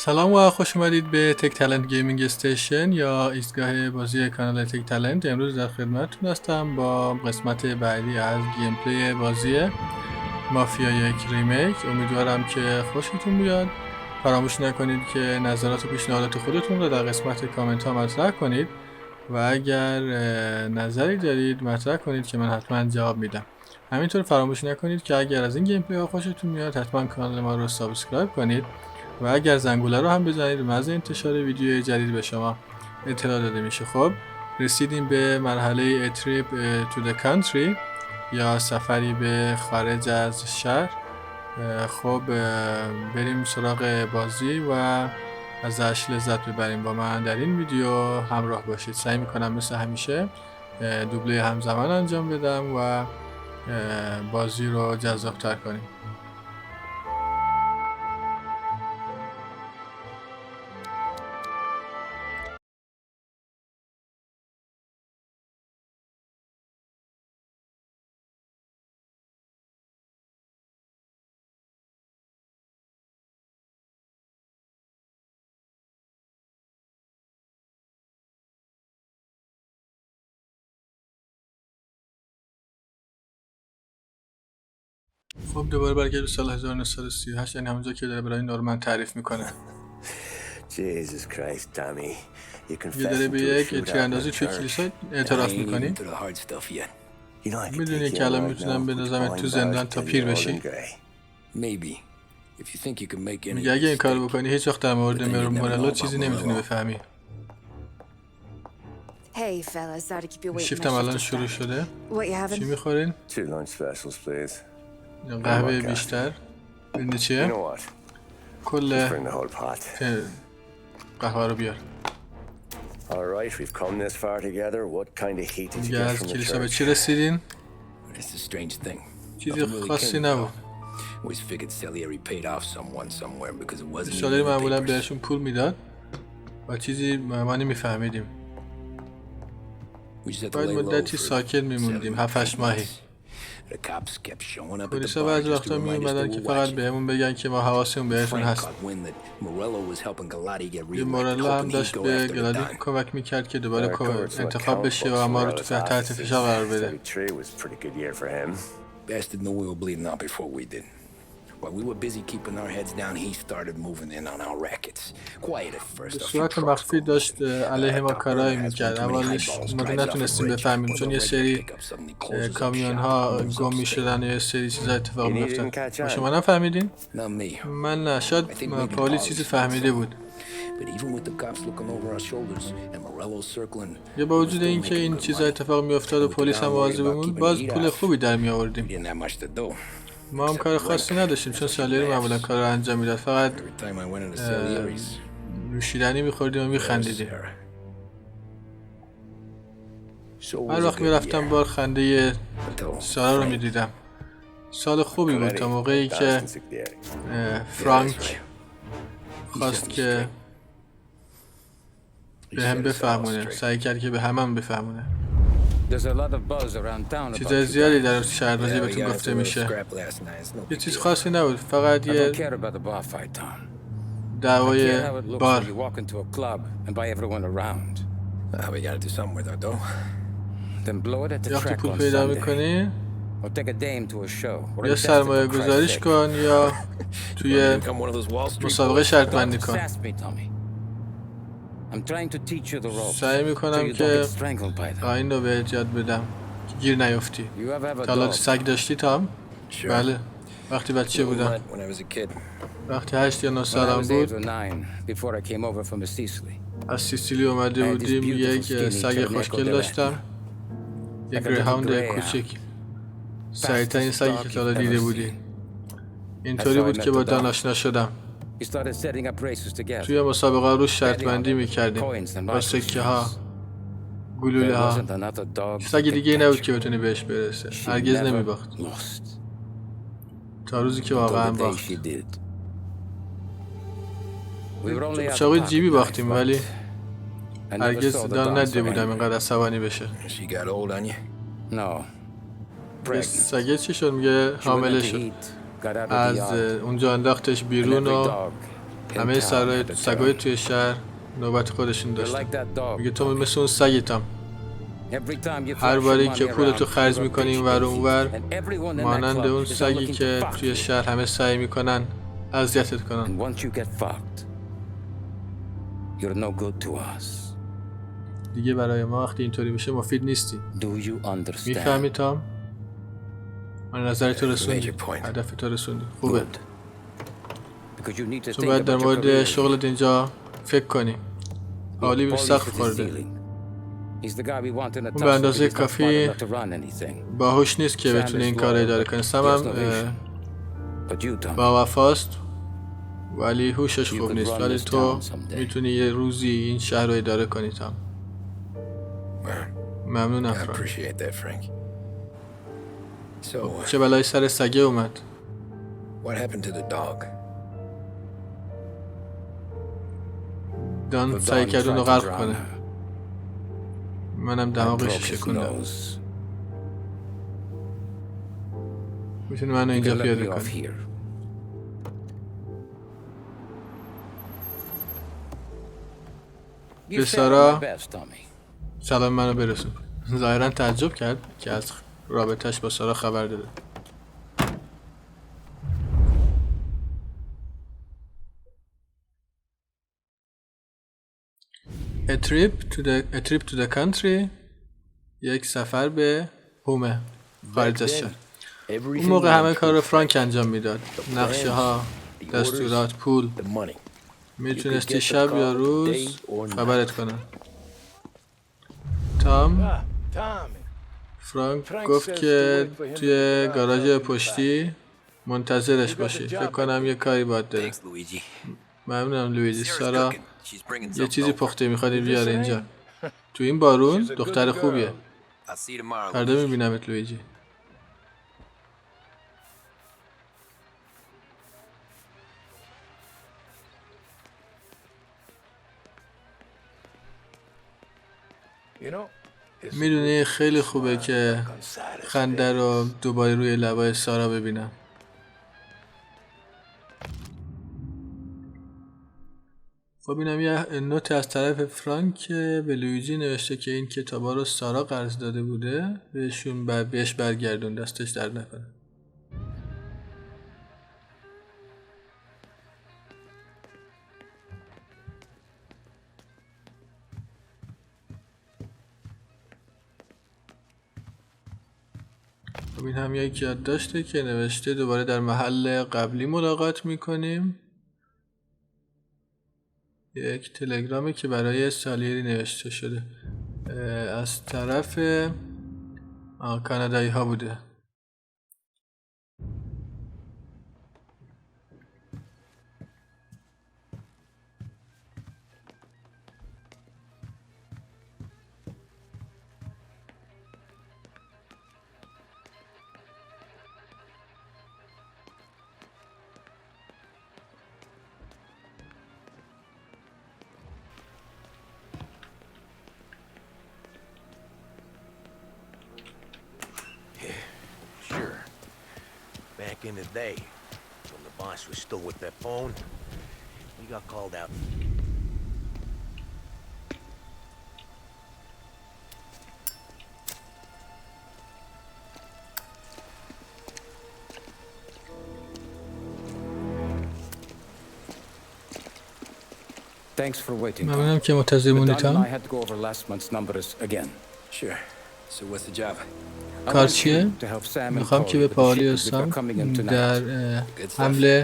سلام و خوش اومدید به تک تالنت گیمینگ استیشن یا ایستگاه بازی کانال تک تالنت. امروز در خدمتتون هستم با قسمت بعدی از گیم پلی بازی مافیا یک ریمیک. امیدوارم که خوشتون بیاد. فراموش نکنید که نظرات و پیشنهادات خودتون رو در قسمت کامنت ها مطرح کنید و اگر نظری دارید مطرح کنید که من حتما جواب میدم. همینطور فراموش نکنید که اگر از این گیم پلی ها خوشتون میاد حتما کانال ما رو سابسکرایب کنید و اگر زنگوله رو هم بزنید محض انتشار ویدیو جدید به شما اطلاع داده میشه. خب رسیدیم به مرحله trip to the country یا سفری به خارج از شهر. خب بریم سراغ بازی و ازش لذت ببریم. با من در این ویدیو همراه باشید. سعی میکنم مثل همیشه دوبله همزمان انجام بدم و بازی رو جذاب‌تر کنیم. خب دوباره برگرد به سال 1938، یعنی همونجا که داره برای نورمن تعریف میکنه. یه داره به یک تیراندازی توی کلیسا اعتراف میکنی؟ میدونی که الان میتونم بندازم تو زندان تا پیر بشی؟ میگه اگه این کار بکنی هیچ وقت در مورد مورد چیزی نمیتونی بفهمی. شیفتم الان شروع شده. چی میخورین؟ قهوه بیشتر. ببینید چیه؟ کل قهوه رو بیار. دیگه از کلیسا به چی رسیدین؟ چیزی خاصی نبود. سالاری معمولا بهشون پول میداد و چیزی ما نمیفهمیدیم. باید مدتی ساکت میموندیم، 7-8 ماهی. پلیسا بعضی وقتا میومدن که فقط بهمون بگن که ما حواسمون بهشون هست. یه مورلا هم داشت به گلادی کمک میکرد که دوباره انتخاب بشه و ما رو تو تحت فشار قرار بده. به صورت مخفی داشت علیه ما کارایی میکرد. اولش ما نتونستیم بفهمیم چون یه سری کامیون ها گم میشدن و یه سری چیزا اتفاق میافتاد. شما نفهمیدین؟ من نه، شاید پلیس چیزی فهمیده بود. یا با وجود اینکه این چیزا اتفاق میافتاد و پلیس هم مواظبمون، باز پول خوبی در می آوردیم. ما هم کار خاصی نداشتیم چون سالری معمولا کار رو انجام میداد. فقط نوشیدنی میخوردیم و میخندیدیم. هر وقت میرفتم بار خنده سارا رو میدیدم. سال خوبی بود تا موقعی که فرانک خواست که به هم بفهمونه. سعی کرد که به همون بفهمونه. چیزای زیادی در شهربازی بهتون گفته میشه. یه چیز خاصی نبود، فقط یه دعوای بار. وقتی پول پیدا میکنی یا سرمایه گذاریش کن یا توی مسابقه شرط بندی کن. سعی میکنم که این رو بهت یاد بدم که گیر نیفتی. تا حالا سگ داشتی تام؟ بله، وقتی بچه بودم. وقتی 8 یا 9 سالم بود از سیسیلی اومده بودیم. یک سگ خوشگل داشتم، یک گریهاوند کوچیک، سریع‌ترین سگی که تا حالا دیده بودی. اینطوری بود که با دان آشنا شدم. توی مسابقه رو شرط بندی میکردیم با سکه ها، گلوله ها. سگ دیگه نبود که بتونی بهش برسه. هرگز نمیباخت تا روزی که واقعا باخت. چاقوی جیبی باختیم ولی هرگز دان ندیده بودم اینقدر عصبانی بشه. سگه چی شد؟ میگه حامله شد. از اونجا انداختش بیرون و همه سگای توی شهر نوبت خودشون داشتن. میگه تو مثل اون سگیتم. هر باری که پولتو خرج میکنی این ور اون ور، مانند اون سگی که توی شهر همه سعی میکنن اذیتت کنن. دیگه برای ما وقتی اینطوری میشه مفید نیستی. میفهمی تام؟ من نظری تو رسوندی، هدف تو رسوندی. خوبه. تو باید در مورد شغلت اینجا فکر کنی. حالی به سقف خورده. اون به اندازه کافی باهوش نیست که بتونه این کار اداره کنه. سمم با وفاست ولی هوشش خوب نیست. ولی تو میتونی یه روزی این شهر رو اداره کنی تام. ممنونم فرانک. چه بلایی سر سگه اومد؟ دان سعی کرد اونو غرق کنه. منم دماغش شکوندم. میتونی منو اینجا پیاده کنی؟ به سارا سلام منو برسون. ظاهرا تعجب کرد که از رابطش با سارا خبر داده. A trip to the country. یک سفر به هومه، خارج از شهر. اون موقع همه کار رو فرانک انجام میداد. نقشه ها، دستورات، پول. میتونستی شب یا روز خبرت کنن. تام فرانک گفت که توی گاراژ پشتی منتظرش باشی. فکر کنم یه کاری باید داره. ممنونم لویجی. سارا یه چیزی پخته میخواد بیاره اینجا. تو این بارون دختر خوبیه. فردا میبینمت لویجی. میدونی خیلی خوبه که خنده رو دوباره روی لبای سارا ببینم. خب اینم یه نوت از طرف فرانک که به لویجی نوشته که این کتابا رو سارا قرض داده بوده، بهش برگردون، دستش درد نکنه. خب این هم یک یادداشته که نوشته دوباره در محل قبلی ملاقات میکنیم. یک تلگرامی که برای سالیری نوشته شده از طرف کانادایی ها بوده. Back in the day, when the boss was still with that phone, he got called out. Thanks for waiting. ممنونم که منتظر موندی تام. Sure. So what's the job? کار چیه؟ میخوام که به پاولی و سام در حمل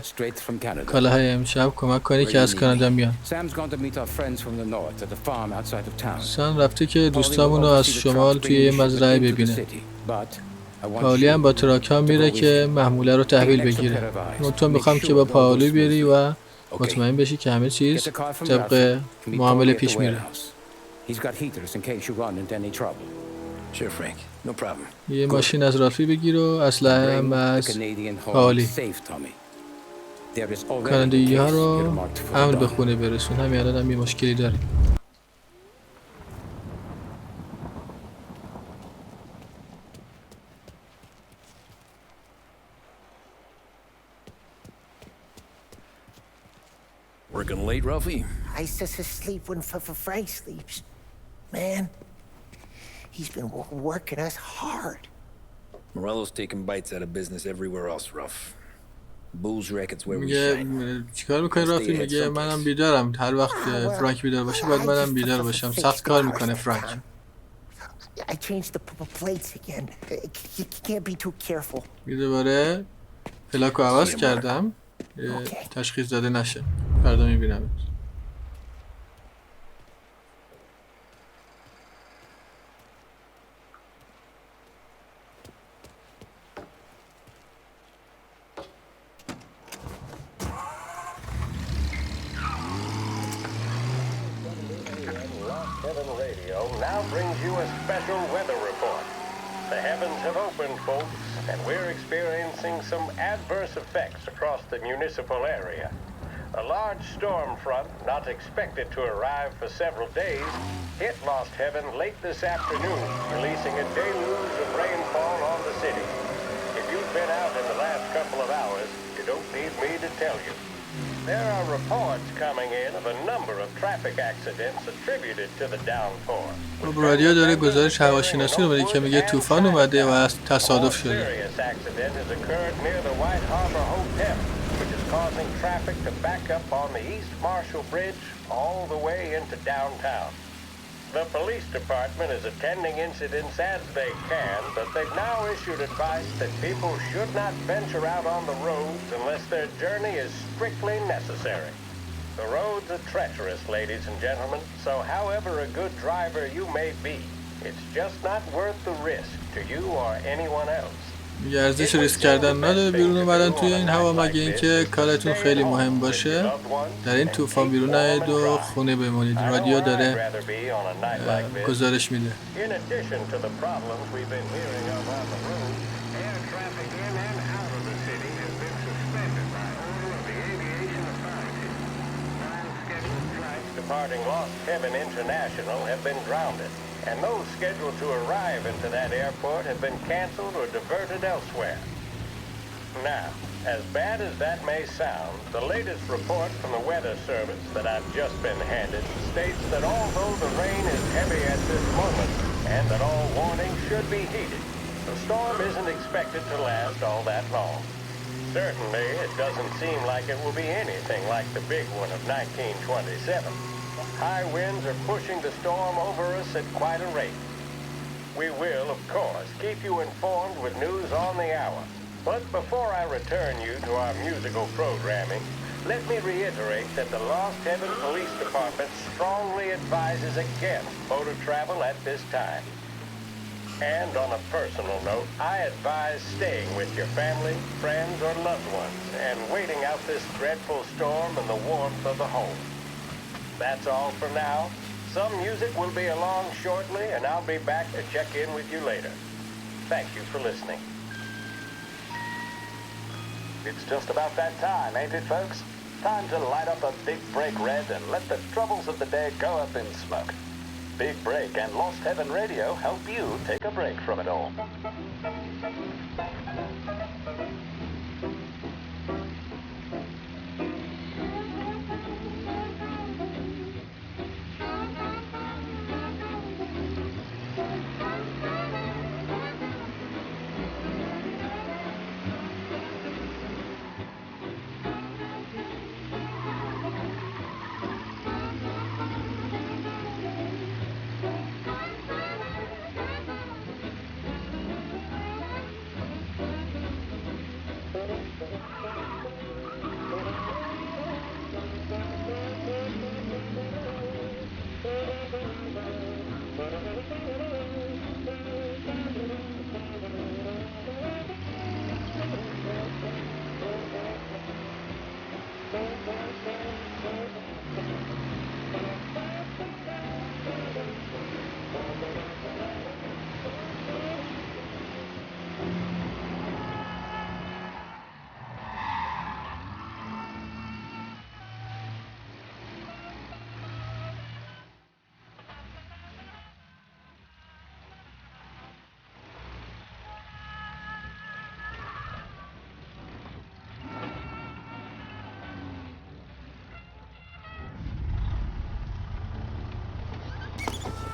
کالاهای امشب کمک کنی که از کانادا میان. سام رفته که دوستامونو از شمال توی یه مزرعه ببینه. پاولی هم با تراک‌ها میره که محموله رو تحویل بگیره. تو میخوام که با پاولی بری و مطمئن بشی که همه چیز طبق معامله پیش میره. Sure, Frank. No problem. یه ماشین از رافی بگیر و اسلحه هم از پاولی. کانادایی ها رو امن به خونه برسون. همین الان هم یه مشکلی داریم. We're late, Ralphie? I just sleep when Frank sleeps. Man, he's been working us hard. Morello's taking bites out of business everywhere else, Ruff. Bulls records where we میگه shine. چیکار میکنه رافی؟ میگه منم بیدارم، هر وقت فرانک بیدار باشه باید منم بیدار باشم. سخت کار میکنه فرانک. I changed the plates again. You can't be too careful. دوباره پلاکو عوض کردم تشخیص داده نشه. فردا میبینم. Now brings you a special weather report. The heavens have opened, folks, and we're experiencing some adverse effects across the municipal area. A large storm front, not expected to arrive for several days, hit Lost Heaven late this afternoon, releasing a deluge of rainfall on the city. If you've been out in the last couple of hours, you don't need me to tell you. There are reports coming in of a number of traffic accidents attributed to the downpour. رادیو داره گزارش هواشناسی رو میده که میگه طوفان اومده و از تصادف شده. Serious accident has occurred near the White Harbor Hotel, which is causing traffic to back up on the East Marshall Bridge all the way into downtown. The police department is attending incidents as they can, but they've now issued advice that people should not venture out on the roads unless their journey is strictly necessary. The roads are treacherous, ladies and gentlemen, so however a good driver you may be, it's just not worth the risk to you or anyone else. میگه ارزش ریسک کردن نداره بیرون اومدن توی این هوا مگه اینکه کارتون خیلی مهم باشه. در این طوفان بیرون نیاید و خونه بمونید. رادیو داره گزارش میده. Departing Lost Heaven International have been grounded, and those scheduled to arrive into that airport have been canceled or diverted elsewhere. Now, as bad as that may sound, the latest report from the Weather Service that I've just been handed states that although the rain is heavy at this moment and that all warnings should be heeded, the storm isn't expected to last all that long. Certainly, it doesn't seem like it will be anything like the big one of 1927. High winds are pushing the storm over us at quite a rate. We will, of course, keep you informed with news on the hour. But before I return you to our musical programming, let me reiterate that the Lost Heaven Police Department strongly advises against motor travel at this time. And on a personal note, I advise staying with your family, friends, or loved ones and waiting out this dreadful storm in the warmth of the home. That's all for now. Some music will be along shortly, and I'll be back to check in with you later. Thank you for listening. It's just about that time, ain't it, folks? Time to light up a big break red and let the troubles of the day go up in smoke. Big Break and Lost Heaven Radio help you take a break from it all.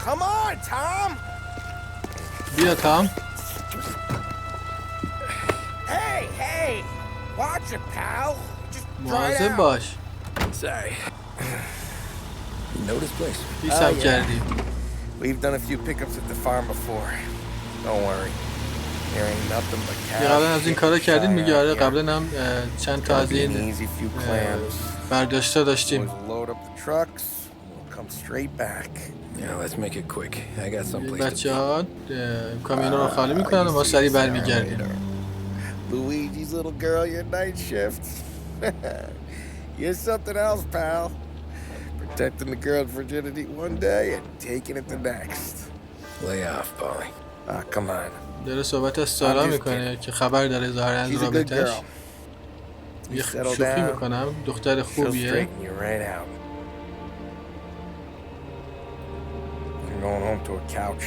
Come on, Tom! بیا تام. Hey! Watch it, pal. Just dry it مواظب out. باش. Sorry. You know this place? پیشم کردی. We've done a few pickups at the farm before. Don't worry. There ain't nothing but یه قبلا از cash. این کارا کردین میگه آره قبلا هم چند تا از Be an این easy few clams. برداشتا Boys داشتیم. will load up the trucks. We'll come straight back. Yeah, let's make it quick. I got some place to بچه be. ها کامیونا رو خالی میکنن و ما سریع برمیگردیم. Luigi's little girl, your night shift. You're something else, pal. Protecting the girl's virginity one day and taking it the next. Lay off, Polly. Come on. داره صحبت از سارا میکنه که خبر داره ظاهرا از She's a good رابطش. girl. یه You settle شوخی down. میکنم دختر She'll خوبیه. straighten you right out. You're going home to a couch.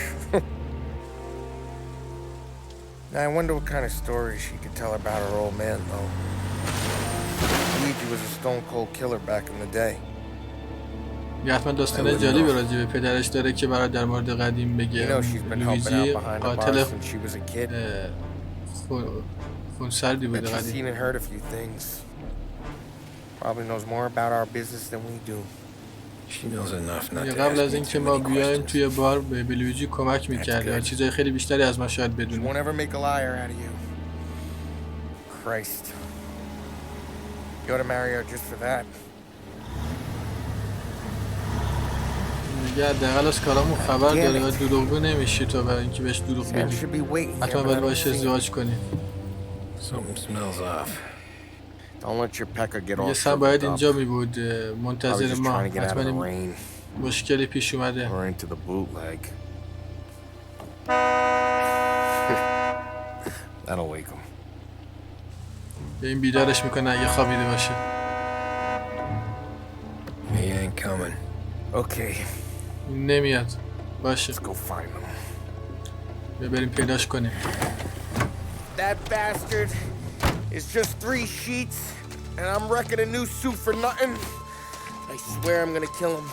Now, I wonder what kind of stories she could tell about her old man, though. Luigi was a stone-cold killer back in the day. یه حتما داستان جالبی راجع به پدرش داره که برای در مورد قدیم You بگه. know she's been helping لویزی out behind the قاتل bar since she was a kid. خونسردی Bet بوده she's قدیم. seen and heard a few things. Probably knows more about our business than we do. She knows enough not یه to قبل ask از me اینکه too ما many بیایم questions. توی بار به لویجی کمک میکرده و چیزای خیلی بیشتری از ما شاید She بدونه. won't ever make a liar out of you. Christ. You ought to marry her just for that. میگه حداقل از کارامون خبر داره و دروغگو نمیشی تو برای اینکه بهش دروغ Sam بگی. should be waiting here, حتما but I باید don't باش see him. ازدواج کنی. Something smells off. Don't let your pecker get all میگه سم shriveled باید up. اینجا میبود Probably منتظر just ما. trying to get out of the حتما rain مشکلی پیش اومده. or into the bootleg. That'll wake him. به این بیدارش میکنه اگه خوابیده باشه. He ain't coming. Okay, نمیاد. باشه. let's go find him. بریم پیداش کنیم. That bastard is just 3 sheets, and I'm wrecking a new suit for nothing. I swear I'm gonna kill him.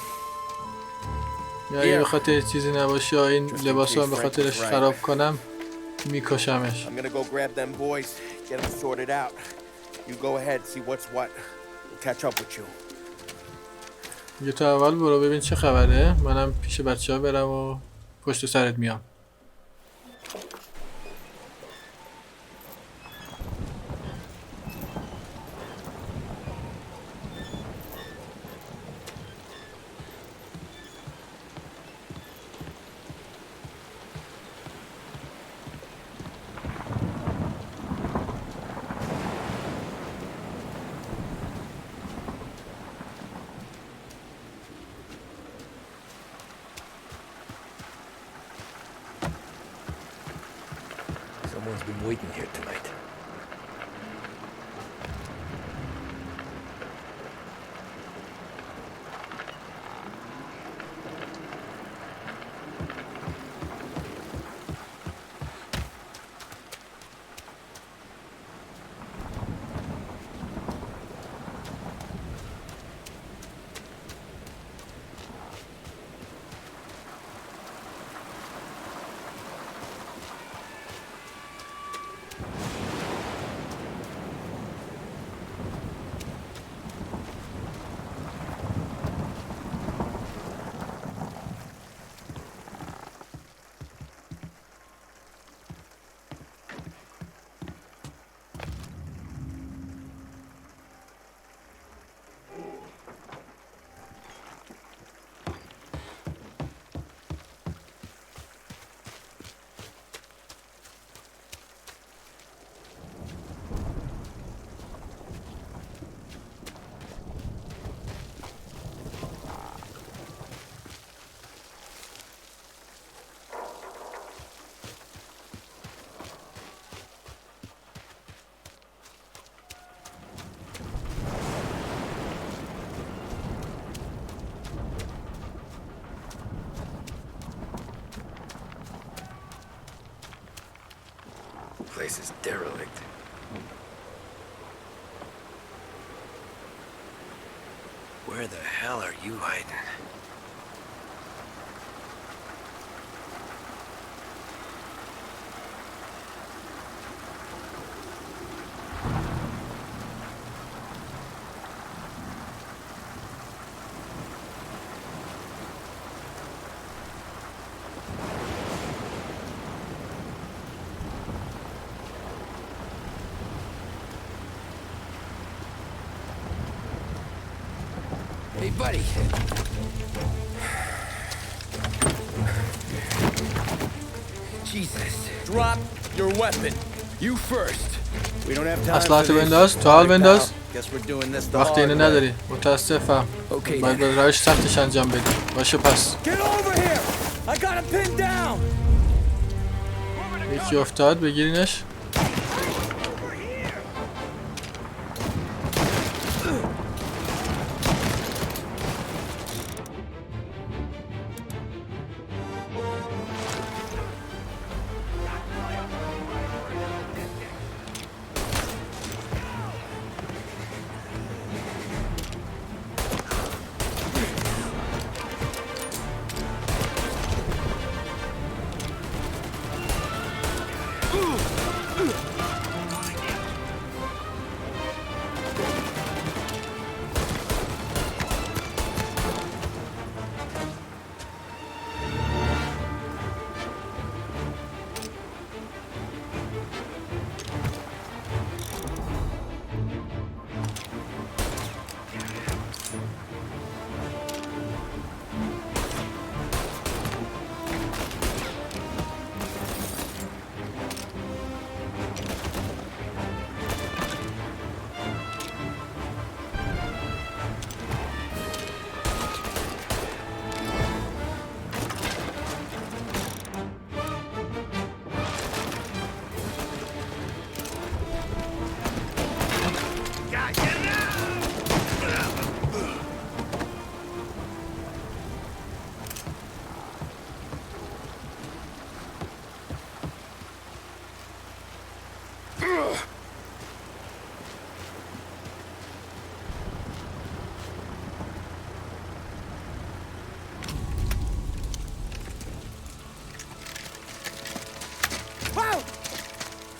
یا اگه به خاطر چیزی نباشه این لباسو هم به خاطرش خراب کنم میکشمش. I'm gonna go grab them boys, get them sorted out. You go ahead, see what's what. We'll catch up with you. یه تو اول برو ببین چه خبره. منم پیش بچه ها برم و پشت سرت میام. Someone's been waiting here tonight. Place is derelict. Where the hell are you hiding? Hey, buddy. Jesus. Drop your weapon. You first. We don't have time اسلحه for this. بنداز، تو حال بنداز. Guess we're doing this the وقتی hard اینو way. نداری متاسفم. اوکی. باید به روش سختش انجام بدی. باشه پس. Get over here! I got him pinned down! یکی افتاد بگیرینش.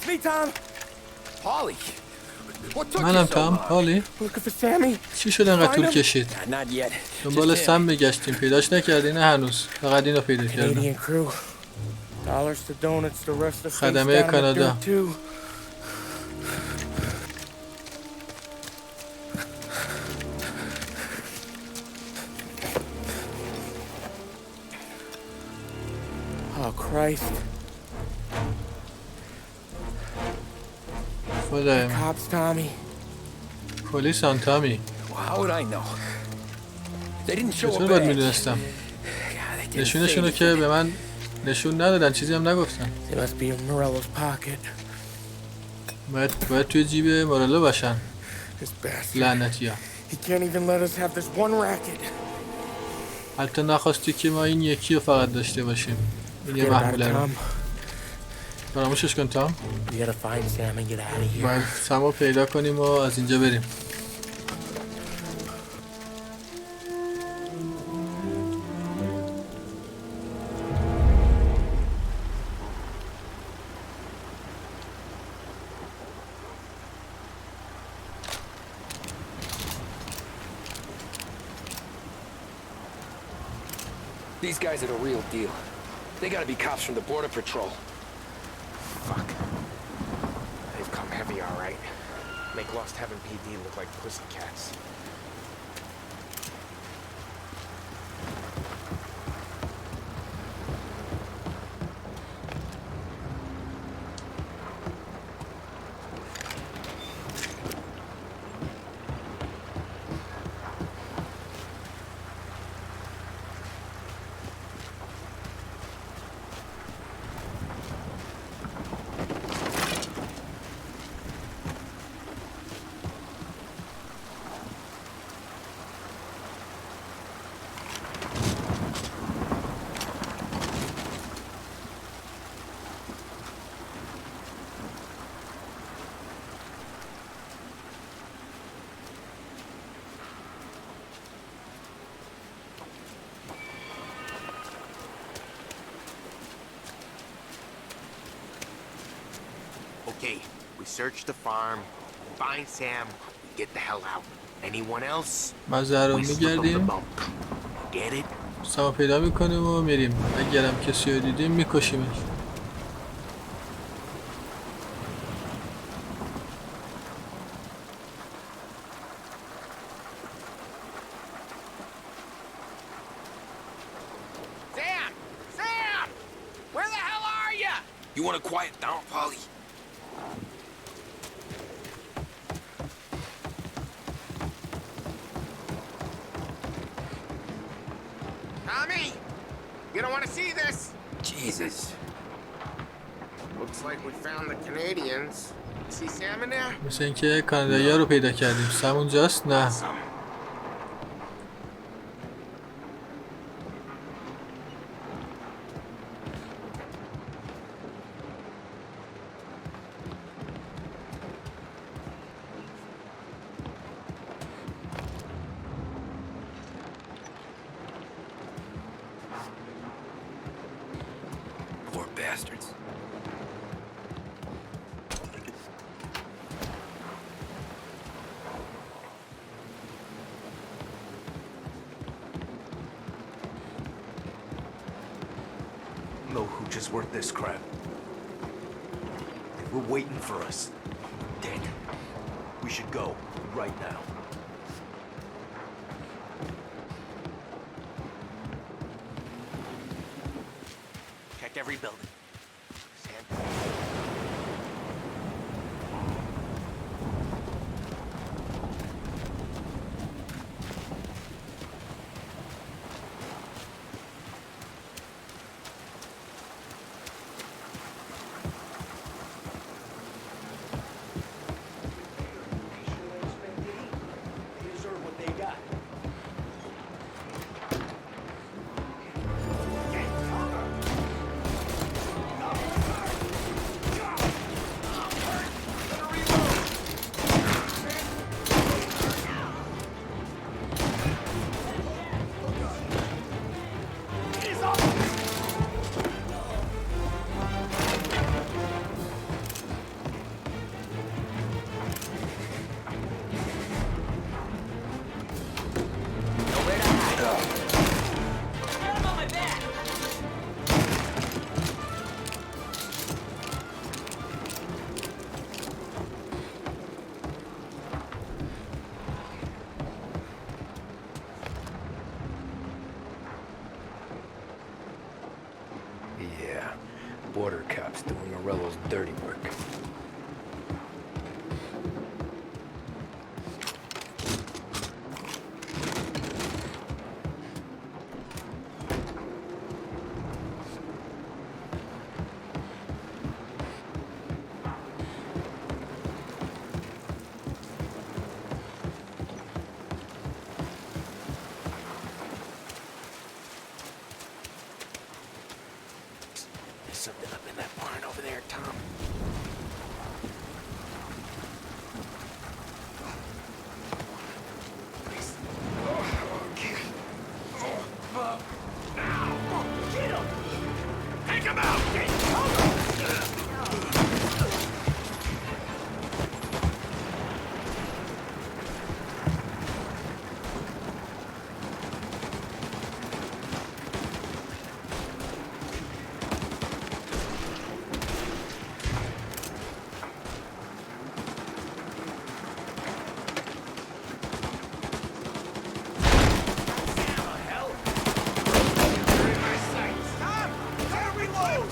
Me, Tom. Polly. What took منم you so تام. long? حالی Looking for Sammy. چی شد انقدر طول کشید؟ Not yet. دنبال Just him. سم میگشتیم پیداش نکردی؟ نه هنوز. فقط اینو پیدا کردم. Canadian crew. Dollars to donuts. The rest of the things خدمه down in the کانادا. dirt, too. Oh, Christ. خدایم. Cops, Tommy. پلیس آن تامی. How would I know? They didn't show چطور a باید badge. میدونستم؟ God, they didn't say نشونشونو که anything. به من نشون ندادن، چیزی هم نگفتن. They must be in Morello's pocket. باید توی جیب مورلو باشن. This bastard. لعنتی ها. He can't even let us have this one racket. حتی نخواستی که ما این یکی رو فقط داشته باشیم. این یه Forget about it, محموله رو. Tom. فراموشش کن تام. We gotta find Sam and get out of here. باید سم رو پیدا کنیم و از اینجا بریم. These guys are the real deal. They gotta be cops from the Border Patrol. Fuck. They've come heavy, all right. Make Lost Heaven PD look like pussycats. Okay, we search the farm, find Sam, get the hell out. Anyone else? مزرعه رو We slip 'em the میگردیم. bump. Get it? سم پیدا میکنیم و میریم. اگرم کسی رو دیدیم میکشیمش. You want to quiet down, Polly? Tommy! You don't want to see this! Jesus. Looks like we found the Canadians. See Sam in there? مثل اینکه کانادایی‌ها رو پیدا کردیم. سم اونجاست؟ نه. Poor bastards. No hooch is worth this crap. They were waiting for us. Dead. We should go right now. Check every building. Sam? They deserve what they got. Yeah, border cops doing Morello's dirty work. There's something up in that barn over there, Tom. They're in my sights. Stop! Gotta reload!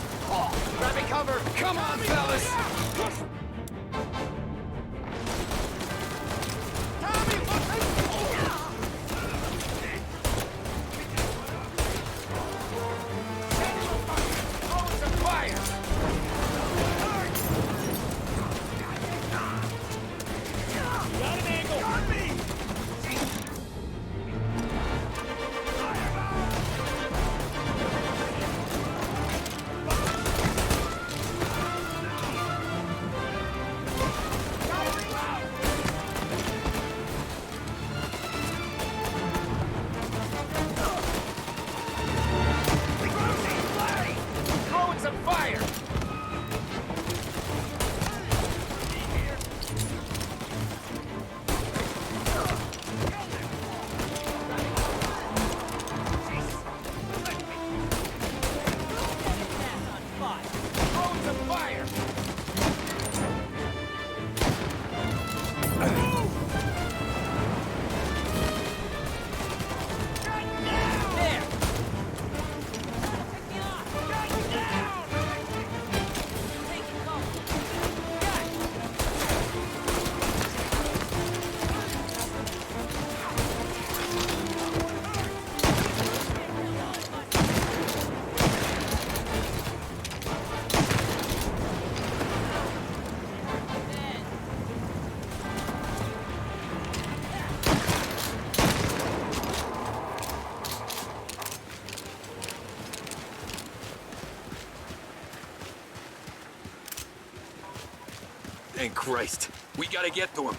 Thank Christ. We gotta get to him.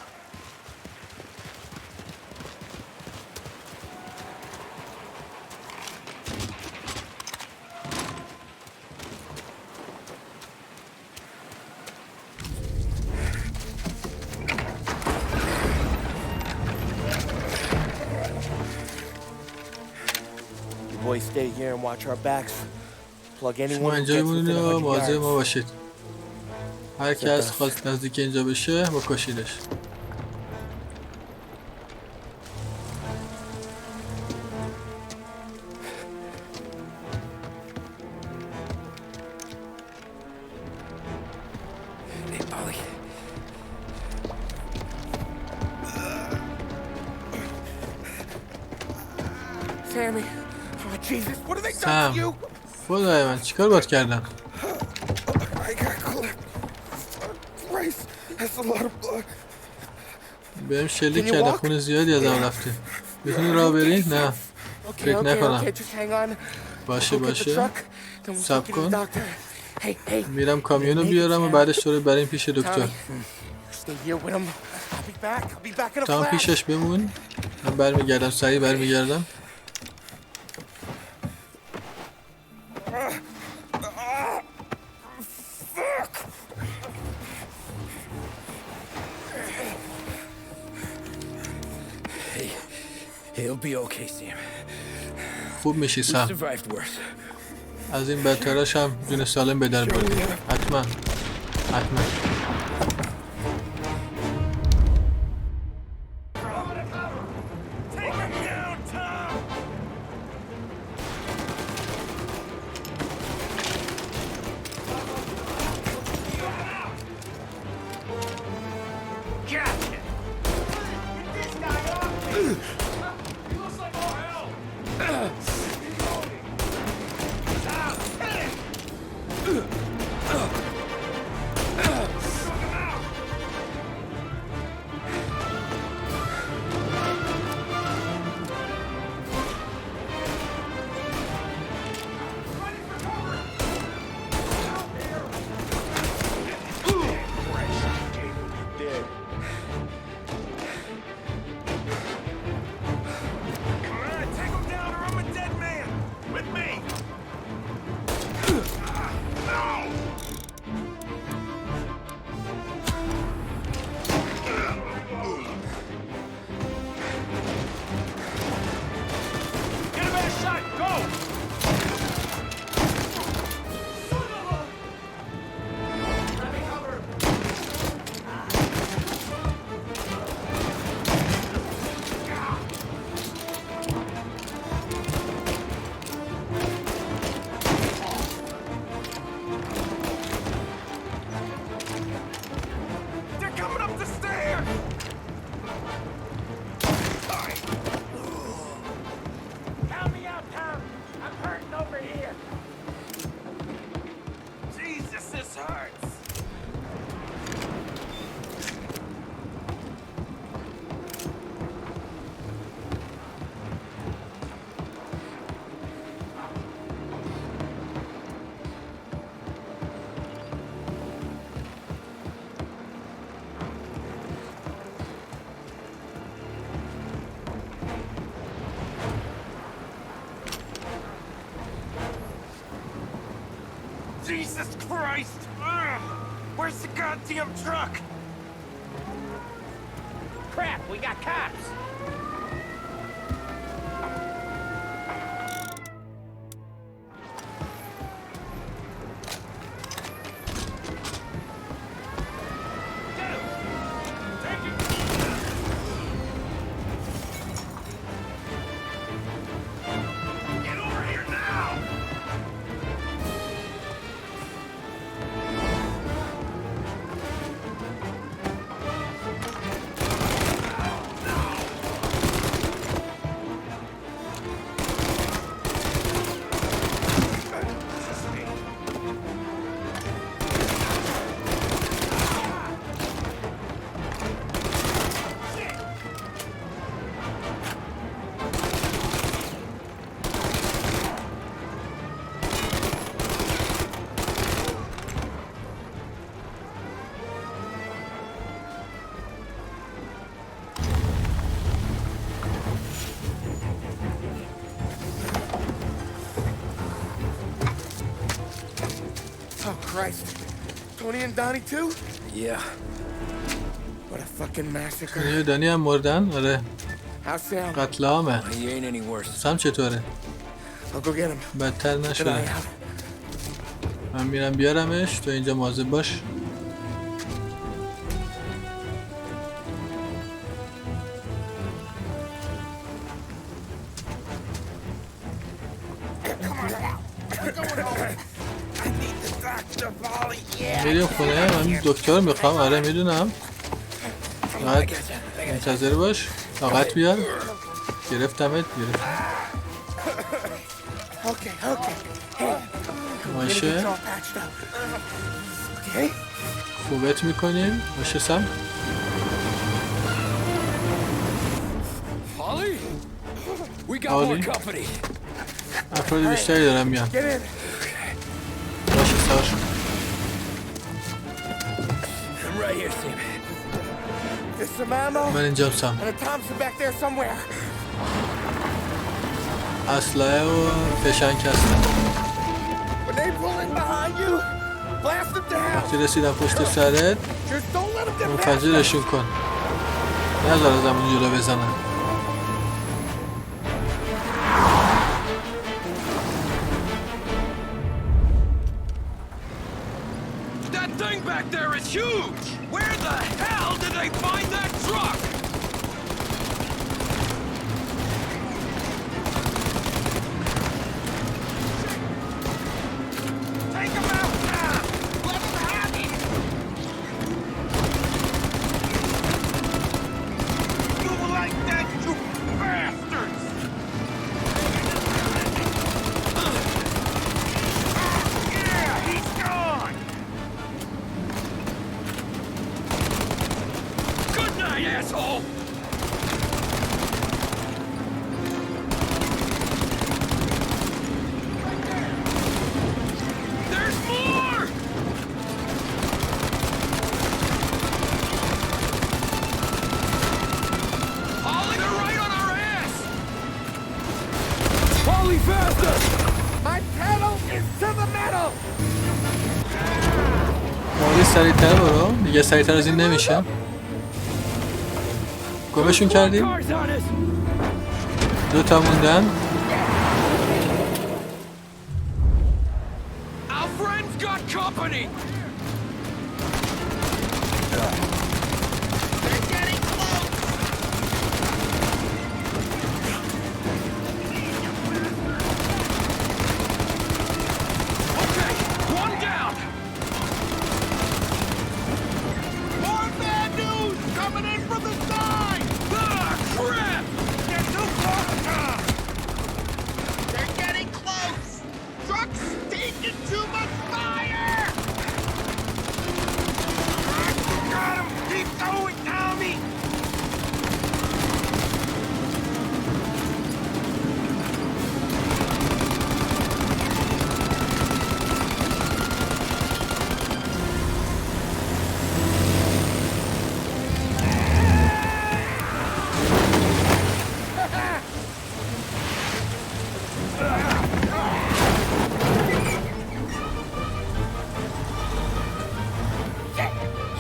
You boys stay here and watch our backs. Plug anyone شما who اینجا gets بمونید within و 100 مواظب ما yards. باشید. هر کس خواست نزدیک اینجا بشه بکشیدش. Sammy, oh Jesus, what have they done to سم you? خدای من چیکار باید کردم؟ I got clipped. Christ, that's a lot of blood. بهم شلیک کرده، خون زیادی از آن رفته. میتونی راه برید؟ نه فکر نکنم. just hang on. باشه Go get the باشه truck, then we'll صبر take you to کن. the doctor. Hey, میرم کامیونو بیارم و بعدش تو رو بریم پیش دکتر. stay here with him. I'll be back in a تا هم flash. پیشش بمون. من برمیگردم، سریع برمیگردم. He'll be okay, Sam. خوب میشی We سم. survived worse. از این بدتراش هم جون سالم به در بردی. حتما حتما. Jesus Christ! Ugh. Where's the goddamn truck? Crap, we got cops! Oh, Christ. Tony and Donnie too? Yeah. What a fucking massacre. یه دانی هم مردن. آره How's Sam? قتل عامه. He ain't any worse. سم چطوره؟ I'll go get him. بدتر Good eye نشده. out. من میرم بیارمش. تو اینجا مواظب باش. میریم خونه. من دکتر میخوام. آره میدونم. فقط منتظر باش. طاقت بیار. گرفتمت. Okay, okay. Hey, باشه. all patched up. Okay? خوبت میکنیم. باشه سم. Ollie? We got Ollie? more company. افراد بیشتری دارم میان. Get in. باشه ساش. I'm right here, Sam. There's some ammo. من اینجا سم. And a Thompson back there somewhere. اسلحه و فشنگ هستم. When they pull in behind you, blast them down. وقتی رسیدم پشت سرت Just don't let them get past us. منفجرشون کن. نذار از همون جلو بزنم. That thing back there is huge! Where the hell did they find that truck? Take him out now! Let him have it! You like that, you bastards! Yeah, he's gone! Good night, asshole! There's more! Ollie, they're right on our ass! Ollie, faster! My pedal is to the metal. مالی سریعتر برو. دیگه سریعتر از این نمیشه. گمشون کردیم. Cars on us! 2 تا موندن. Our friends got company! They're getting close! Okay, one down! More bad news coming in from the side! Ah, crap! They're too close, Tom! They're getting close! Truck's taking too much fire! Got him! Keep going, Tommy!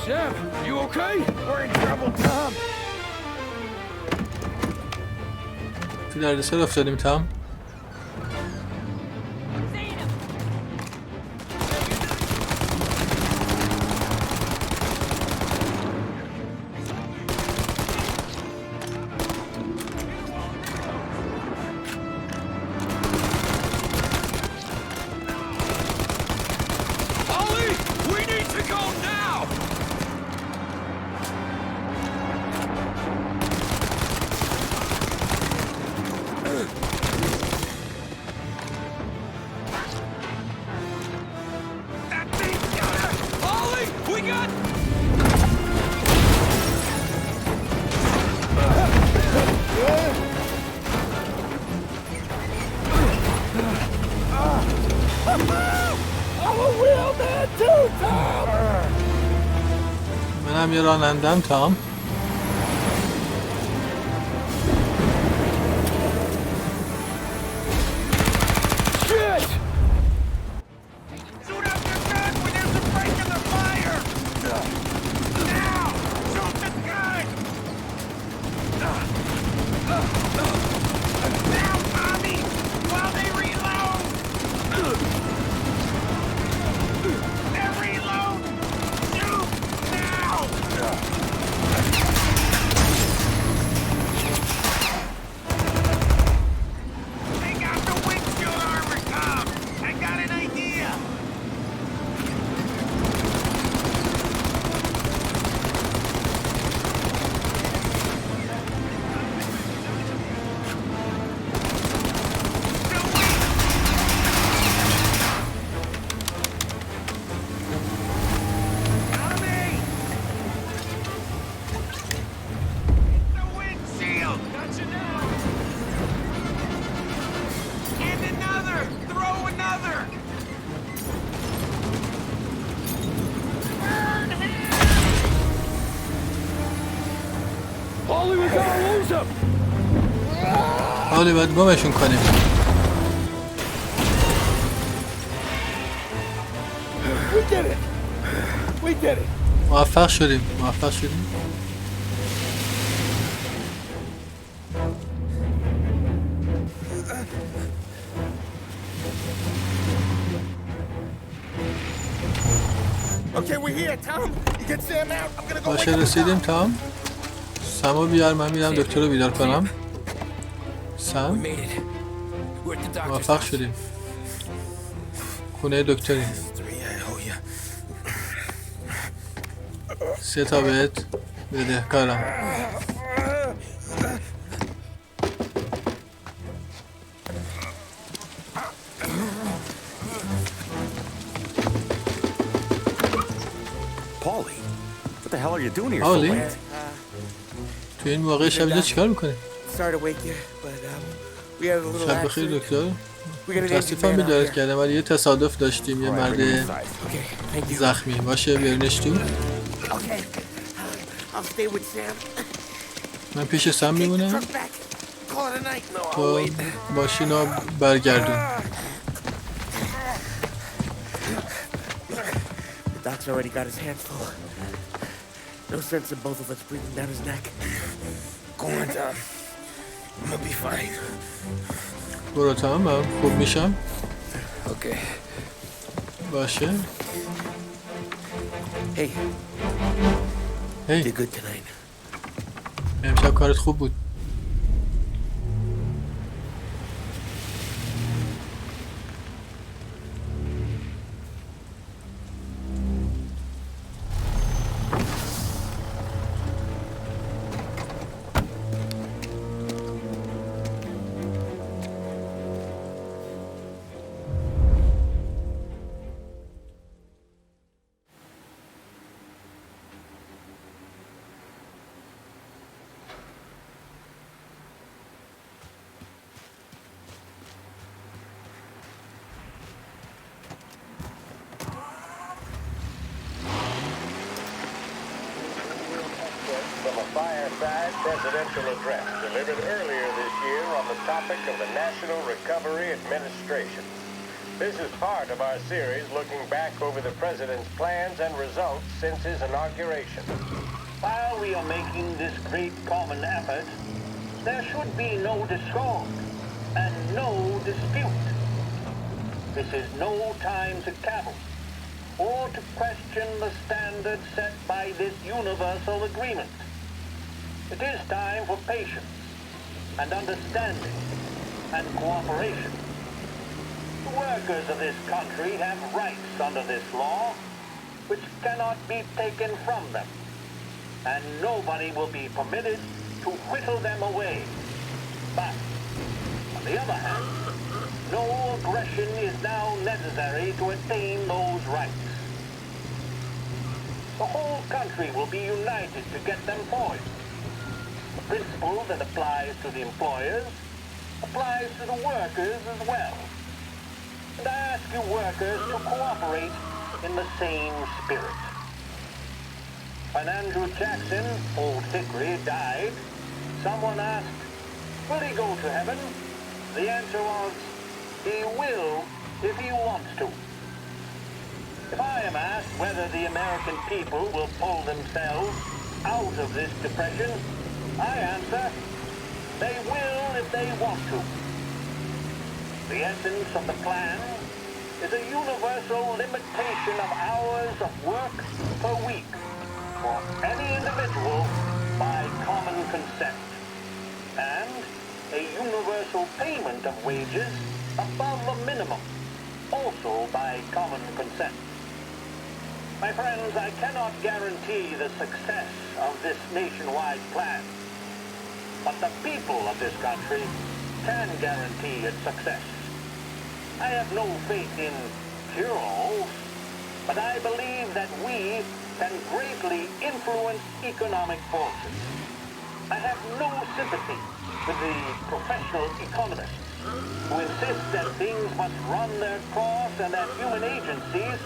Sam, you okay? We're in trouble, Tom. تو دردسر افتادیم تام. Ollie, we need to go now! That thing's got us! Ollie, we got... I'm a real man too, Tom. منم یه رانندم تام. Shit. Shoot out your gun! up. حالی باید گمشون کنیم. موفق شدیم. Okay, we're here, Tom. You get Sam out. I'm gonna go باشه wake up رسیدیم تام. سمو بیار، من میرم دکتر رو بیدار کنم. سم Made it. We're at the doctor's موفق house. شدیم. خونه دکتری. 3 تا بهت بدهکارم. Paulie, what the hell are you doing here Paulie? so late? تو این موقع شب اینجا چیکار میکنی؟ Sorry to wake you, but we had a little شب بخیر accident. دکتر. We got an injured متاسفم man out بیدارت here. کردم ولی یه تصادف داشتیم. یه All right, bring him مرد inside. Okay, thank you. زخمی. باشه بیارینش تو. Okay, I'll stay with Sam. من پیش سم Take the میمونم. truck back. Call it a night. No, I'll تو wait. ماشین رو برگردون. The doc's already got his hands full. No sense in both of us breathing down his neck. Go on, Tom. I'm gonna be fine. برو تمام من خوب میشم. Okay. باشه. Hey, هی did good tonight. امشب کارت خوب بود. From a fireside presidential address delivered earlier this year on the topic of the National Recovery Administration. This is part of our series looking back over the president's plans and results since his inauguration. While we are making this great common effort, there should be no discord and no dispute. This is no time to cavil or to question the standards set by this universal agreement. It is time for patience and understanding and cooperation. The workers of this country have rights under this law which cannot be taken from them, and nobody will be permitted to whittle them away. But, on the other hand, no aggression is now necessary to attain those rights. The whole country will be united to get them forward. The principle that applies to the employers applies to the workers as well. And I ask you workers to cooperate in the same spirit. When Andrew Jackson, Old Hickory, died, someone asked, will he go to heaven? The answer was, he will if he wants to. If I am asked whether the American people will pull themselves out of this depression, I answer, they will if they want to. The essence of the plan is a universal limitation of hours of work per week for any individual by common consent, and a universal payment of wages above the minimum, also by common consent. My friends, I cannot guarantee the success of this nationwide plan, but the people of this country can guarantee its success. I have no faith in cure-alls, but I believe that we can greatly influence economic forces. I have no sympathy with the professional economists who insist that things must run their course and that human agencies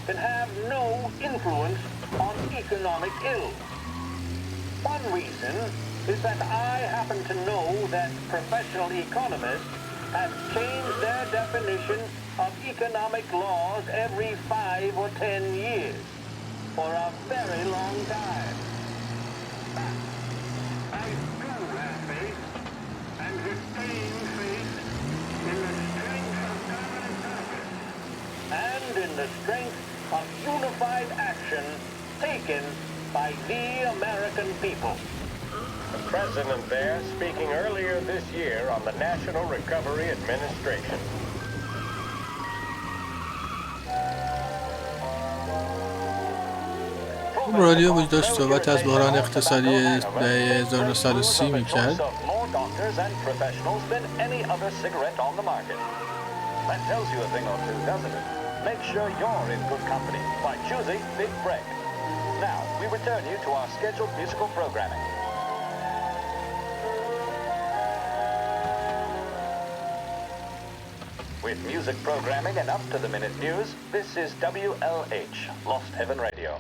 can have no influence on economic ills. One reason is that I happen to know that professional economists have changed their definition of economic laws every 5 or 10 years for a very long time. I do have faith and retain faith in the strength of dominant purpose and in the strength of unified action taken by the American people. The president there speaking earlier this year on the National Recovery Administration. رادیو وجود داشت صحبت از بحران اقتصادی دهه 1930 میکرد. Make sure you're in good company by choosing Big Break. Now, we return you to our scheduled musical programming. With music programming and up-to-the-minute news, this is WLH, Lost Heaven Radio.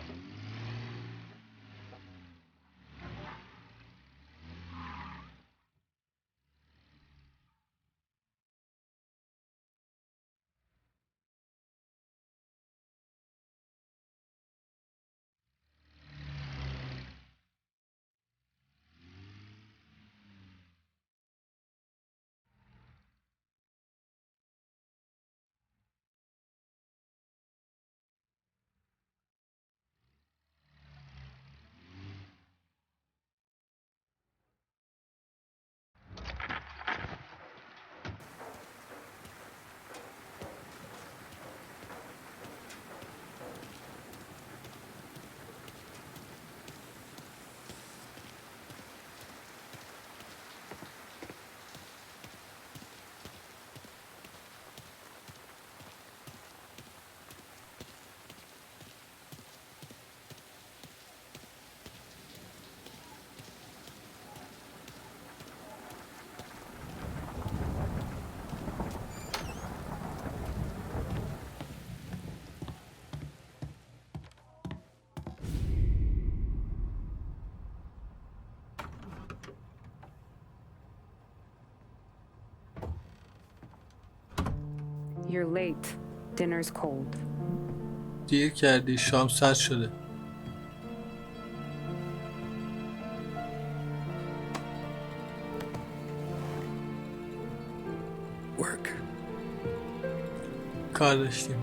You're late. Dinner's cold. دیر کردی، شام سرد شده. Work. کار داشتیم.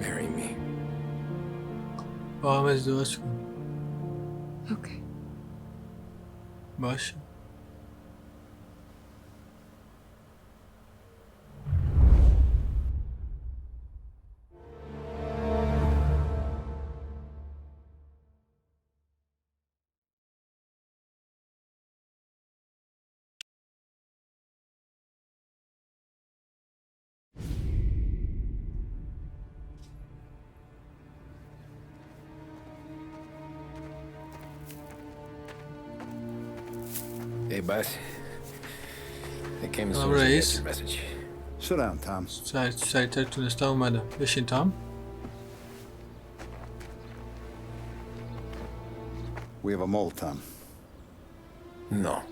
Marry me. با هم ازدواج کن. Okay. باشه. Hey, boss. I came as Hello, soon as I got Reis. your message. Sit down, Tom. سریعتر تونستم اومدم. بشین تام. We have a mole, Tom. No.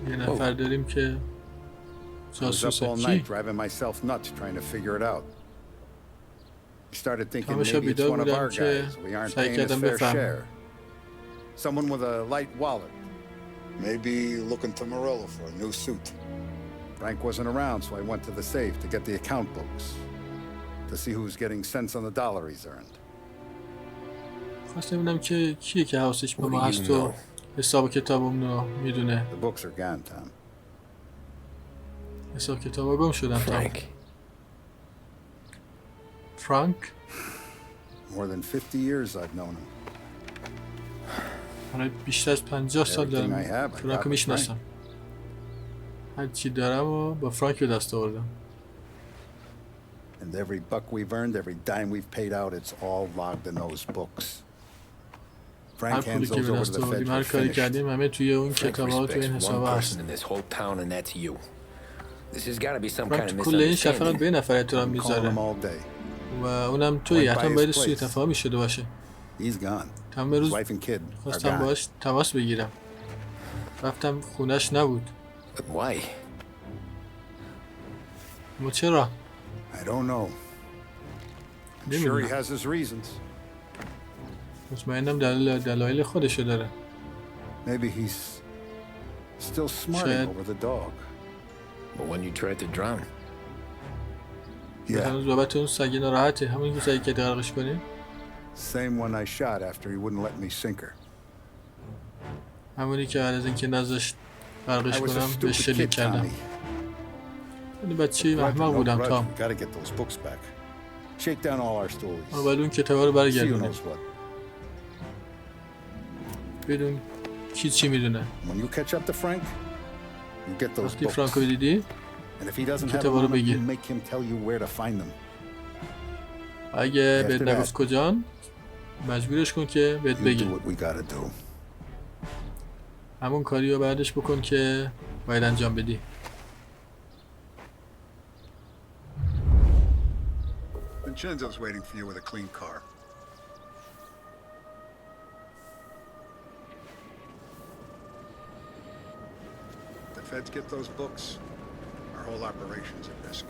یه نفر داریم که I was up جاسوسه. all کی؟ night driving myself nuts trying to figure it out. I started thinking همه شب maybe it's بیدار one of بودم our که guys. We aren't سعی paying his کردم fair بفهمم. share. Someone with a light wallet. Maybe looking to Morello for a new suit. Frank wasn't around, so I went to the safe to get the account books. To see who's getting cents on the dollar he's earned. خواستم ببینم که کیه که حواسش به What ما do هست you و know? حساب کتابمون رو میدونه. The books are gone, Tom. حساب کتابا گم شدم. Frank. فرانک. More than 50 years I've known him. من بیشتر از 50 سال دارم فرانکو میشناسم. هر چی دارم و با فرانک به دست آوردم. And every buck we've earned, every dime we've paid out, it's all logged in those books. هر Frank پولی hands که those به over دست to the آوردیم، feds. هر We're کاری finished. کردیم همه توی اون Frank کتاب‌ها و توی این respects one حساب‌ها person هست. in this whole town, and that's you. This has got to be some kind فرانک of تو کل این شهر فقط misunderstanding. به این نفر احترام Call him میذاره all day. و اونم توی. حتما باید سوء تفاهمی شده باشه. He's gone. تمام His روز wife and kid are خواستم gone. باهاش تماس بگیرم. رفتم خونش نبود. But why? اما چرا؟ I don't know. I'm sure he has his reasons. مطمئنم دلایل خودشو داره. Maybe he's still smarting over the dog. But when you tried to drown. هنوز بابت اون سگ ناراحته. همون که سعی کردی غرقش کنی؟ Same one I shot after he wouldn't let me sink her. همونی که بعد از اینکه نذاشت غرقش I was a کنم به stupid شلیک kid, کردم. Tommy. ولی بچه Grudge or احمق no بودم grudge, تام. we gotta get those books back. Shake down all our stories. ما باید اون کتابا رو See who برگردونیم. knows what. بدون کی چی میدونه. When you catch up to Frank, you get those وقتی books. فرانکو دیدی And if he doesn't have them کتابا رو on him, بگیر. you make him tell you where to find them. اگه بهت After نگفت that, کجان مجبورش کن که بهت You do بگه. what we gotta do. همون کاری رو بعدش بکن که باید انجام بدی. Vincenzo's waiting for you with a clean car. The feds get those books, our whole operation's at risk.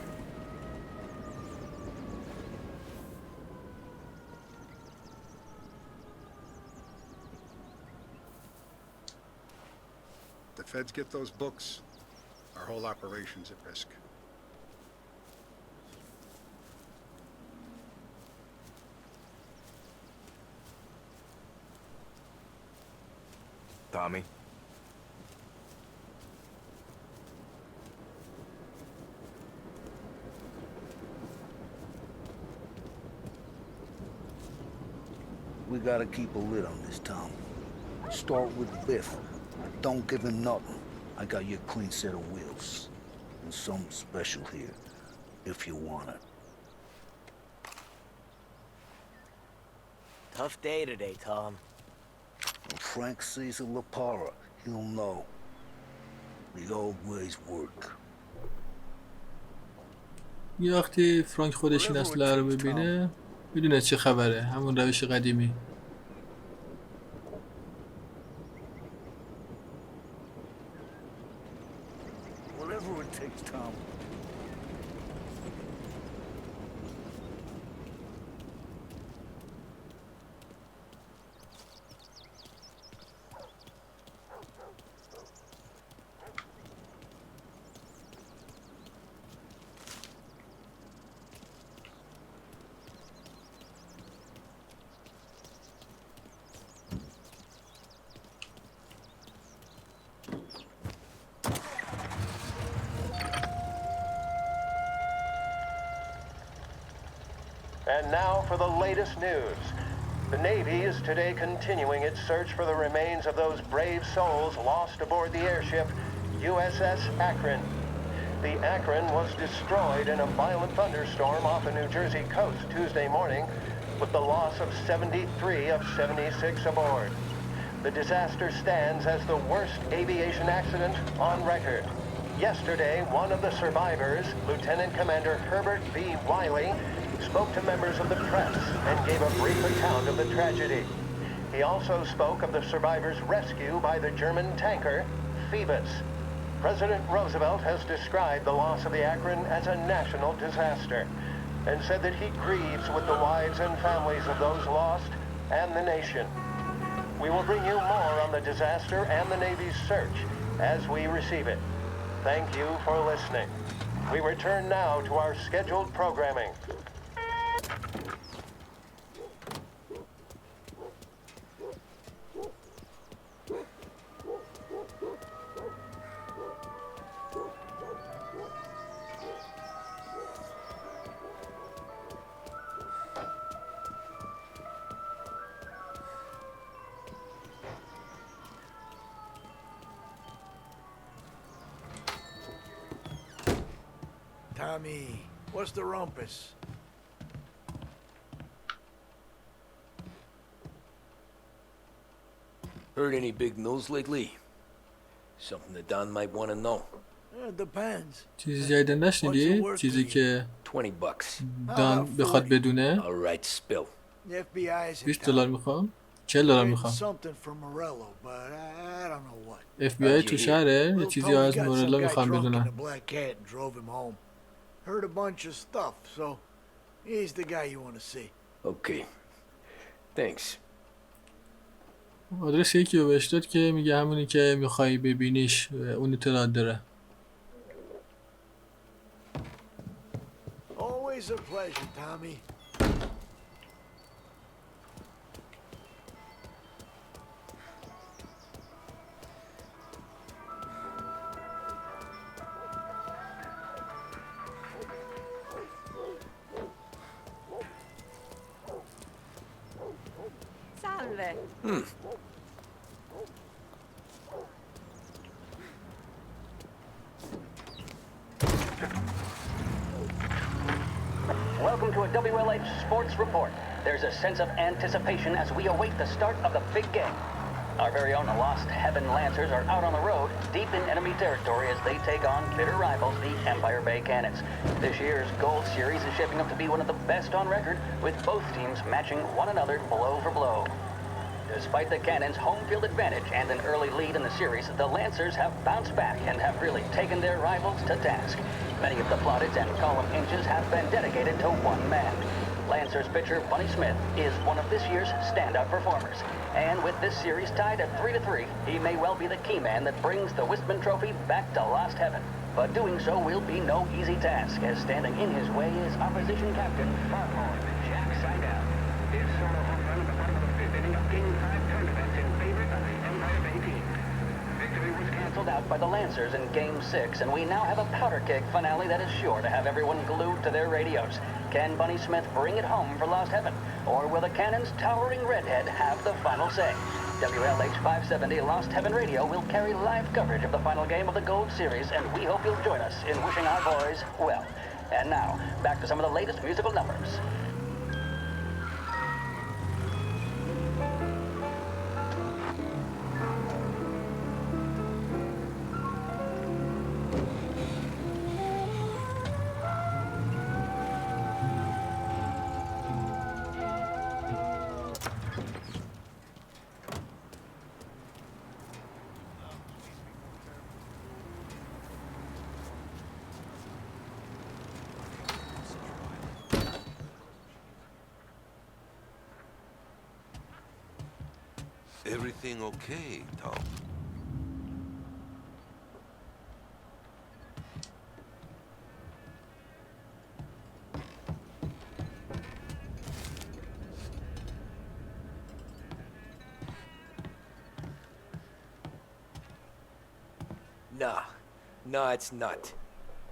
The feds get those books, our whole operation's at risk. Tommy? We gotta keep a lid on this town. Start with Biff. Don't give him nothing. I got you a clean set of wheels. And something special here, if you want it. Tough day today, Tom. When Frank sees a Lapara, he'll know. The old ways work. یه وقتی فرانک خودش این اسلحه رو ببینه میدونه چه خبره. همون روش قدیمی. Whatever it takes, Tom. And now for the latest news. The Navy is today continuing its search for the remains of those brave souls lost aboard the airship USS Akron. The Akron was destroyed in a violent thunderstorm off the New Jersey coast Tuesday morning, with the loss of 73 of 76 aboard. The disaster stands as the worst aviation accident on record. Yesterday, one of the survivors, Lieutenant Commander Herbert B. Wiley, spoke to members of the press and gave a brief account of the tragedy. He also spoke of the survivors' rescue by the German tanker, Phoebus. President Roosevelt has described the loss of the Akron as a national disaster and said that he grieves with the wives and families of those lost and the nation. We will bring you more on the disaster and the Navy's search as we receive it. Thank you for listening. We return now to our scheduled programming. Tommy. What's the rumpus? Heard any big news lately? Something that Don might want to know. It depends. چیزی جدید نشنیدی؟ چیزی که 20 bucks. دان بخواد بدونه؟ All right, spill. The FBI is in $20 town. میخوام؟ $40 Heard میخوام. something from Morello, but I don't know what. FBI تو شهره؟ یه Little چیزی Tony از got some مورلا guy میخوام drunk in بدونم. the Black Cat and drove him home. Heard a bunch of stuff, so he's the guy you want to see. Okay. Thanks. آدرس یکی رو بهش داد که میگه همونی که میخوای ببینیش اون اطلاعات داره. Always a pleasure, Tommy. Salve. Welcome to a WLH Sports Report. There's a sense of anticipation as we await the start of the big game. Our very own Lost Heaven Lancers are out on the road, deep in enemy territory as they take on bitter rivals, the Empire Bay Cannons. This year's Gold Series is shaping up to be one of the best on record, with both teams matching one another blow for blow. Despite the Cannons' home field advantage and an early lead in the series, the Lancers have bounced back and have really taken their rivals to task. Many of the plaudits and column inches have been dedicated to one man. Lancers pitcher Bunny Smith is one of this year's standout performers. And with this series tied at 3-3, he may well be the key man that brings the Wistman Trophy back to Lost Heaven. But doing so will be no easy task, as standing in his way is opposition captain Farmore Jack Seidel. This solo home run at the bottom of the fifth inning of Game 5 tournament in favor of the Empire Bay team. Victory was canceled out by the Lancers in Game 6, and we now have a powder keg finale that is sure to have everyone glued to their radios. Can Bunny Smith bring it home for Lost Heaven, or will the Cannon's towering redhead have the final say? WLH 570 Lost Heaven Radio will carry live coverage of the final game of the Gold Series, and we hope you'll join us in wishing our boys well. And now, back to some of the latest musical numbers. Everything okay, Tom? Nah, it's not.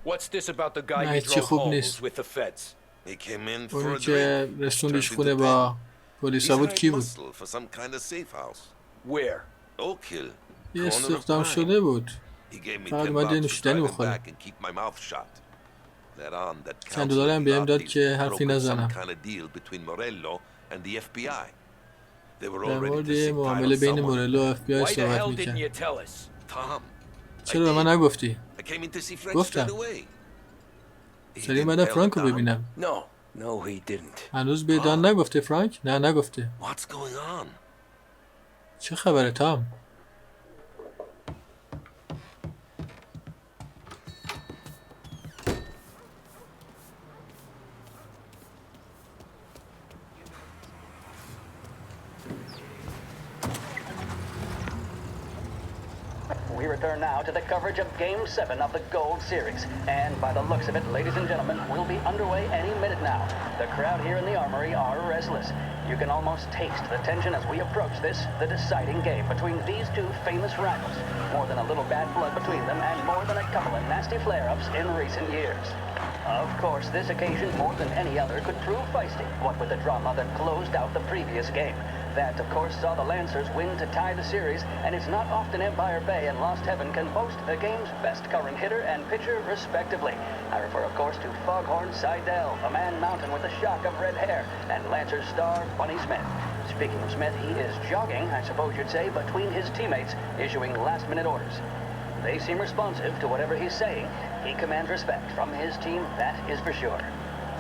What's this about the guy نه you چی drove خوب home نیست. with the feds? He came in for اونی a که drink. رسوندش Turned خونه into با Ben. پلیسا He's بود hired کی بود؟ muscle for some kind of safe house. Where? Oak Hill. یه corner of استخدام Pine. شده بود. He gave me فقط 10 اومد یه bucks to نوشیدنی drive him بخوره. back and keep my mouth shut. Let on that چند دلار هم بهم داد Nazis که حرفی brokered some نزنم. kind of deal between Morello and the FBI. They were در all ready مورد to یه see معامله title بین someone. مورلو و FBI Why the صحبت hell didn't میکرد. you tell us? Tom, I چرا به من did. نگفتی؟ I came in to see Frank گفتم. straight away. He سریع didn't اومدم tell فرانک رو Don? ببینم. No, he didn't. هنوز به دان نگفته فرانک؟ نه نگفته. What's going on? چه خبره تام؟ We return now to the coverage of Game 7 of the Gold Series. And by the looks of it, ladies and gentlemen, we'll be underway any minute now. The crowd here in the Armory are restless. You can almost taste the tension as we approach this, the deciding game between these two famous rivals. More than a little bad blood between them, and more than a couple of nasty flare-ups in recent years. Of course, this occasion, more than any other, could prove feisty, what with the drama that closed out the previous game. That, of course, saw the Lancers win to tie the series, and it's not often Empire Bay and Lost Heaven can boast the game's best current hitter and pitcher, respectively. I refer, of course, to Foghorn Seidel, a man mountain with a shock of red hair, and Lancers star Bunny Smith. Speaking of Smith, he is jogging, I suppose you'd say, between his teammates, issuing last-minute orders. They seem responsive to whatever he's saying. He commands respect from his team, that is for sure.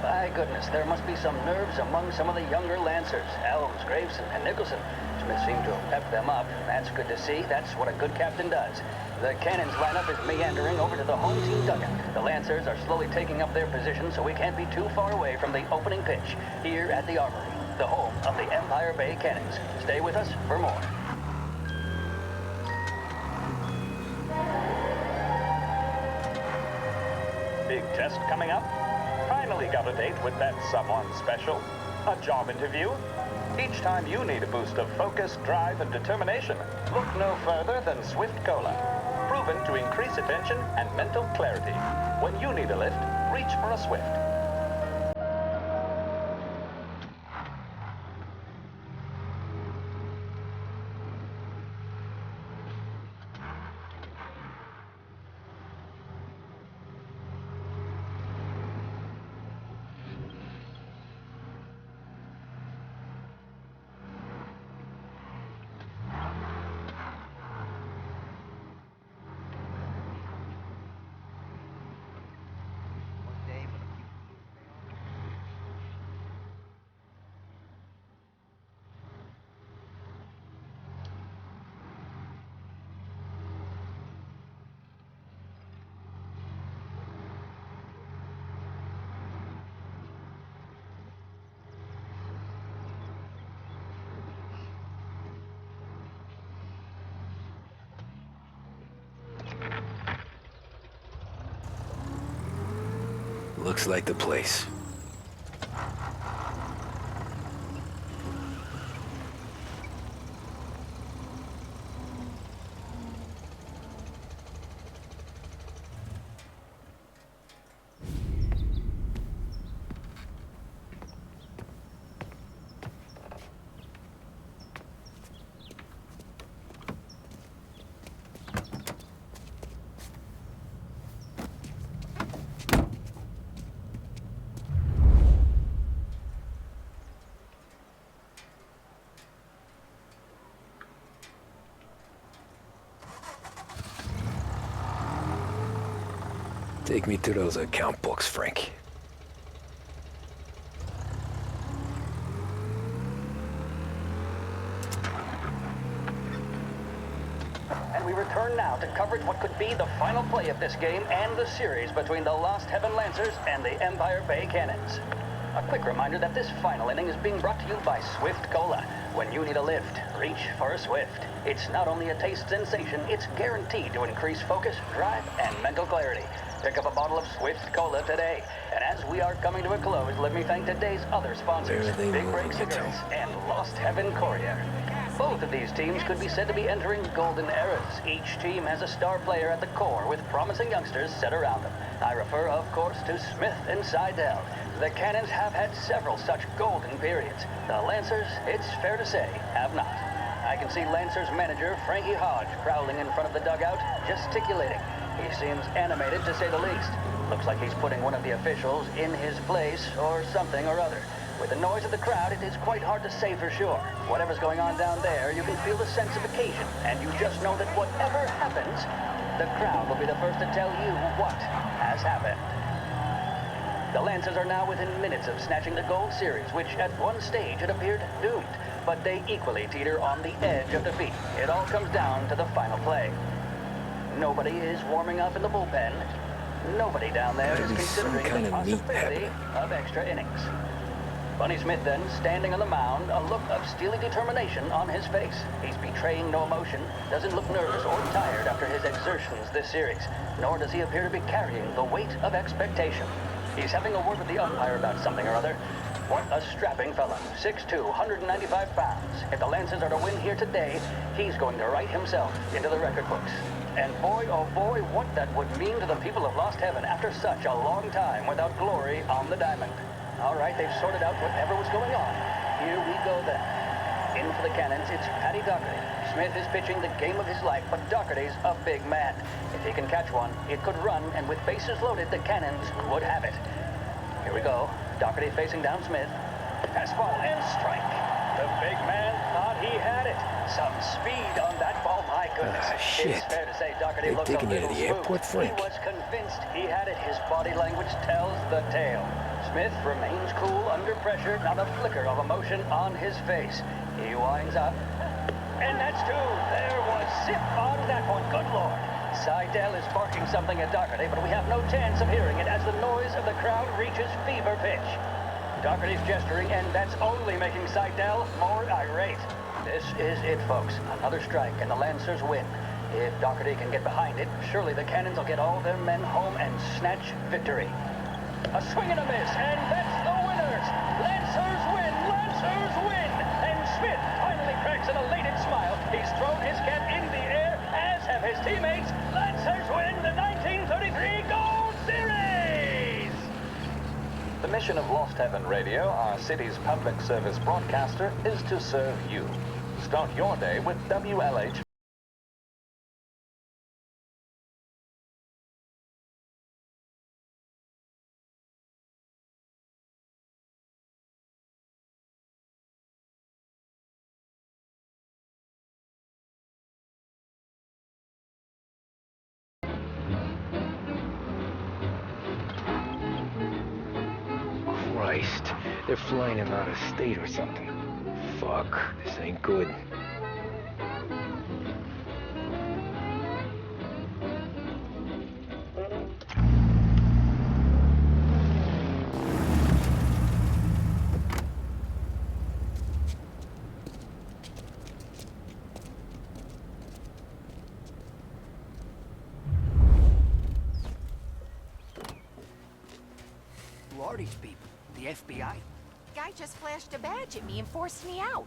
By goodness, there must be some nerves among some of the younger Lancers, Elms, Graveson, and Nicholson. Smith seemed to have pepped them up. That's good to see. That's what a good captain does. The Cannons lineup is meandering over to the home team dugout. The Lancers are slowly taking up their position, so we can't be too far away from the opening pitch here at the Armory, the home of the Empire Bay Cannons. Stay with us for more. Big test coming up. Finally got a date with that someone special. A job interview. Each time you need a boost of focus, drive, and determination, look no further than Swift Cola. Proven to increase attention and mental clarity. When you need a lift, reach for a Swift. Looks like the place. Take me to those account books, Frank. And we return now to coverage what could be the final play of this game and the series between the Lost Heaven Lancers and the Empire Bay Cannons. A quick reminder that this final inning is being brought to you by Swift Cola. When you need a lift, reach for a Swift. It's not only a taste sensation, it's guaranteed to increase focus, drive, and mental clarity. Pick up a bottle of Swift Cola today. And as we are coming to a close, let me thank today's other sponsors, Big Break Cigarettes and Lost Heaven Courier. Both of these teams could be said to be entering golden eras. Each team has a star player at the core with promising youngsters set around them. I refer, of course, to Smith and Seidel. The Cannons have had several such golden periods. The Lancers, it's fair to say, have not. I can see Lancers manager Frankie Hodge prowling in front of the dugout, gesticulating. He seems animated, to say the least. Looks like he's putting one of the officials in his place or something or other. With the noise of the crowd, it is quite hard to say for sure. Whatever's going on down there, you can feel the sense of occasion, and you just know that whatever happens, the crowd will be the first to tell you what has happened. The Lancers are now within minutes of snatching the gold series, which at one stage had appeared doomed, but they equally teeter on the edge of defeat. It all comes down to the final play. Nobody is warming up in the bullpen. Nobody down there is considering the possibility of extra innings. Bunny Smith then, standing on the mound, a look of steely determination on his face. He's betraying no emotion, doesn't look nervous or tired after his exertions this series, nor does he appear to be carrying the weight of expectation. He's having a word with the umpire about something or other. What a strapping fella, 6'2", 195 pounds. If the Lancers are to win here today, he's going to write himself into the record books. And boy, oh boy, what that would mean to the people of Lost Heaven after such a long time without glory on the diamond. All right, they've sorted out whatever was going on. Here we go then. in for the Cannons, it's Paddy Doherty. Smith is pitching the game of his life, but Doherty's a big man. If he can catch one, it could run, and with bases loaded, the Cannons would have it. Here we go. Doherty facing down Smith. Fastball and strike. The big man thought he had it. Some speed on that ball, my goodness. Shit. It's fair to say Doherty They're looked a taking you to little the airport, spooked. He Frank. was convinced he had it. His body language tells the tale. Smith remains cool under pressure, not a flicker of emotion on his face. He winds up. And that's two. There was zip on that one. Good Lord. Seidel is barking something at Doherty, but we have no chance of hearing it as the noise of the crowd reaches fever pitch. Doherty's gesturing, and that's only making Seidel more irate. This is it, folks. Another strike, and the Lancers win. If Doherty can get behind it, surely the Cannons will get all their men home and snatch victory. A swing and a miss, and that's the winners! Lancers win! Lancers win! And Smith finally cracks an elated smile. He's thrown his cap in the air, as have his teammates. Lancers win the 1933 Gold Series! The mission of Lost Heaven Radio, our city's public service broadcaster, is to serve you. Start your day with WLH. Christ, they're flying him out of state or something. Fuck, this ain't good. Who are these people? The FBI? Guy just flashed a badge at me and forced me out.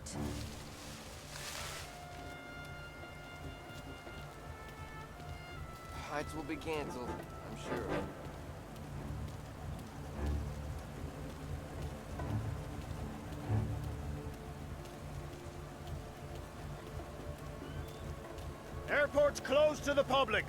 Flights will be canceled, I'm sure. Airport's closed to the public.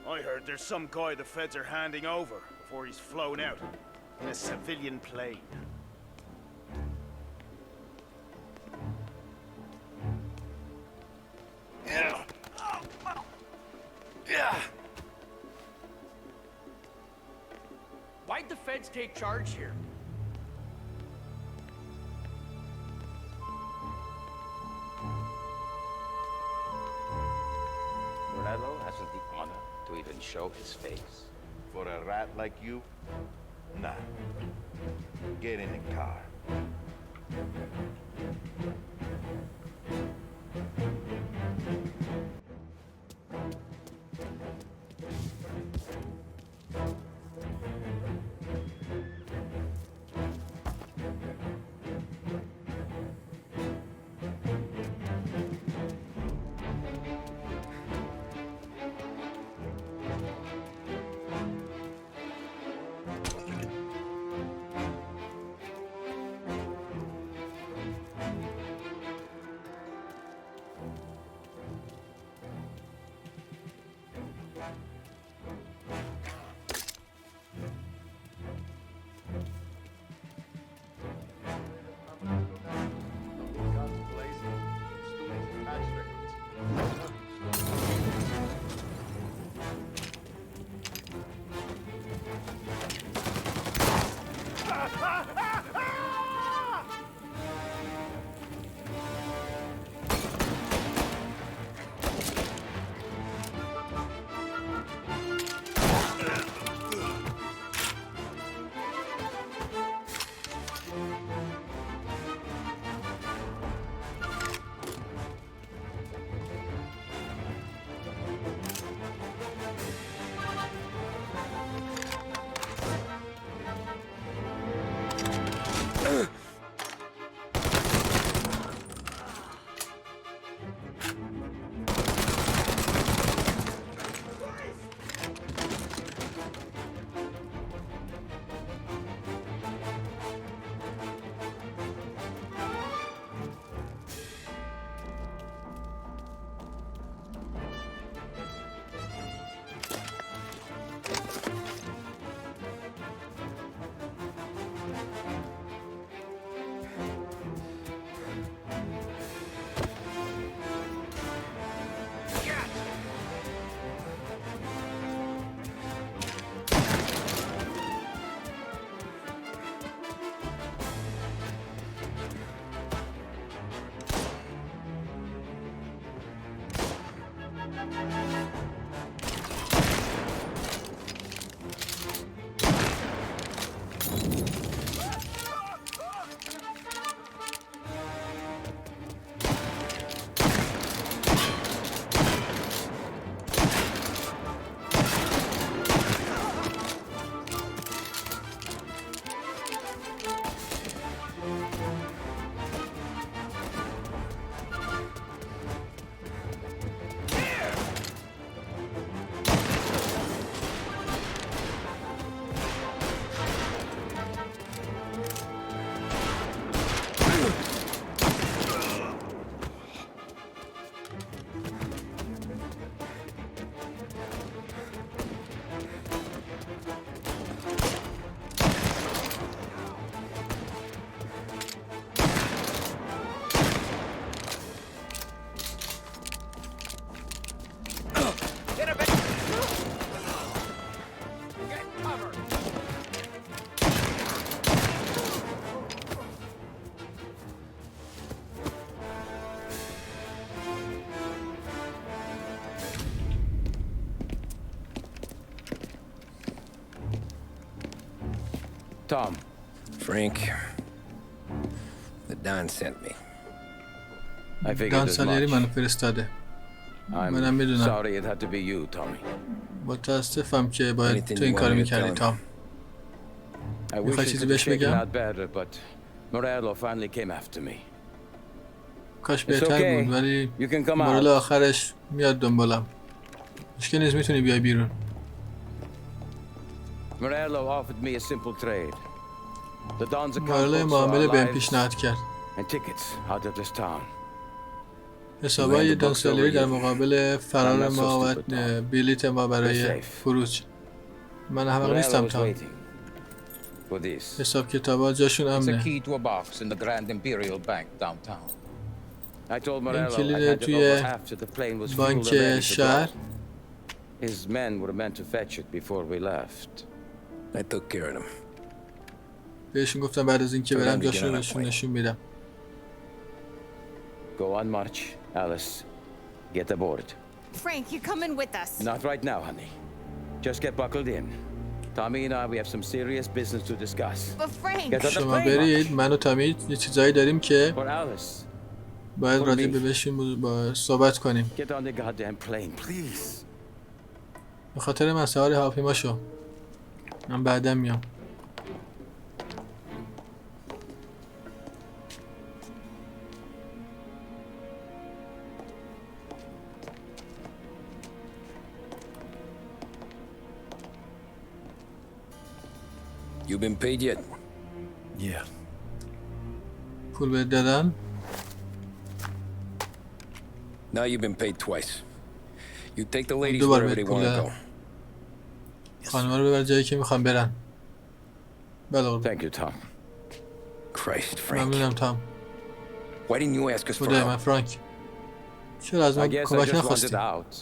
I heard there's some guy the feds are handing over before he's flown out in a civilian plane. Why'd the feds take charge here? Morello hasn't the honor to even show his face. For a rat like you? Nah. Get in the car. Tom. Frank. The Don sent me. I figured دان as سالیری much. منو فرستاده. منم I'm میدونم. sorry it had to be you, Tommy. متاسفم که باید تو این کارو میکردی تام. I wish میخوای it چیزی could have بهش shaken بگم؟ out better, but Morello finally came after me. کاش It's بهتر okay. بود ولی You can come مورد out. آخرش میاد دنبالم. مشکل نیست میتونی بیای بیرون. Morello offered me a simple trade. The Don's account مورد books for معامله our بهم lives پیشنهاد کرد. and tickets out of this town. حسابای دان سالیری در مقابل فرار ما و بلیت ما برای خروج. من احمق نیستم تام. حساب کتابا جاشون امنه. این کلید توی بانک شهر. His men were meant to fetch it before we left. I took care of them. بهشون گفتم بعد از اینکه برم جاشون بهشون نشون میدم. Go on march, Alice. Get aboard. Frank, you're coming with us. Not right now, honey. Just get buckled in. Tommy and I, we have some serious business to discuss. But Frank. Get on the شما plane, برید. من و تامی یه چیزایی داریم که For Alice. باید راجع به بشیم با صحبت کنیم. Get on the goddamn plane, please. به خاطر من سوار هواپیما شو. من بعدم میام. You been paid yet? Yeah. پول بهت دادن؟ Now you've been paid twice. You take the ladies دوبار wherever بهت they پول want to دادم. go. خانم‌ها رو ببر جایی که میخوام برن. بله قربان. Thank you, Tom. Christ, Frank. ممنونم تام. Why didn't you ask us for خدای من help? فرانک. چرا از I من guess I کمک just wanted نخواستی؟ out.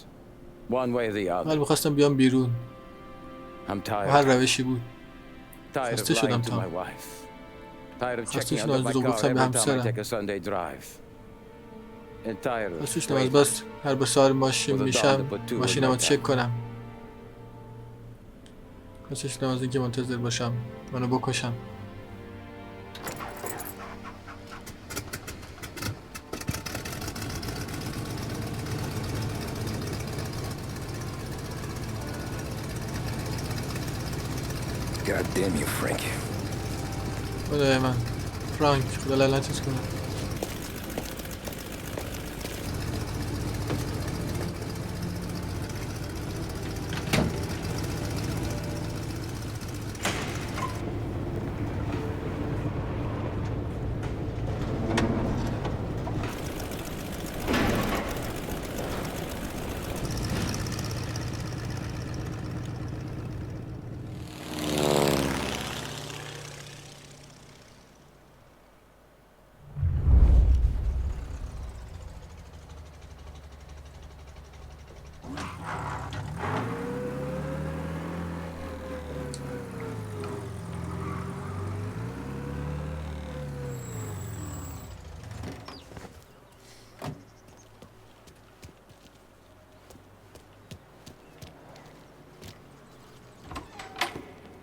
One way or the من other. میخواستم بیام بیرون. I'm به هر tired. روشی بود. Tired of خسته شدم lying to تام. my wife. Tired of خسته checking شدم under از my دروغ car گفتم به every time I همسرم. take a Sunday drive. And tired خسته of شدم از waiting. بس هر بار سوار ماشین With a میشم dog to put two ماشینم رو in my چک tank. کنم. خسته شدم از اینکه منتظر باشم منو بکشم. God damn you, Frank. خدای من فرانک خدا لعنتت کنه.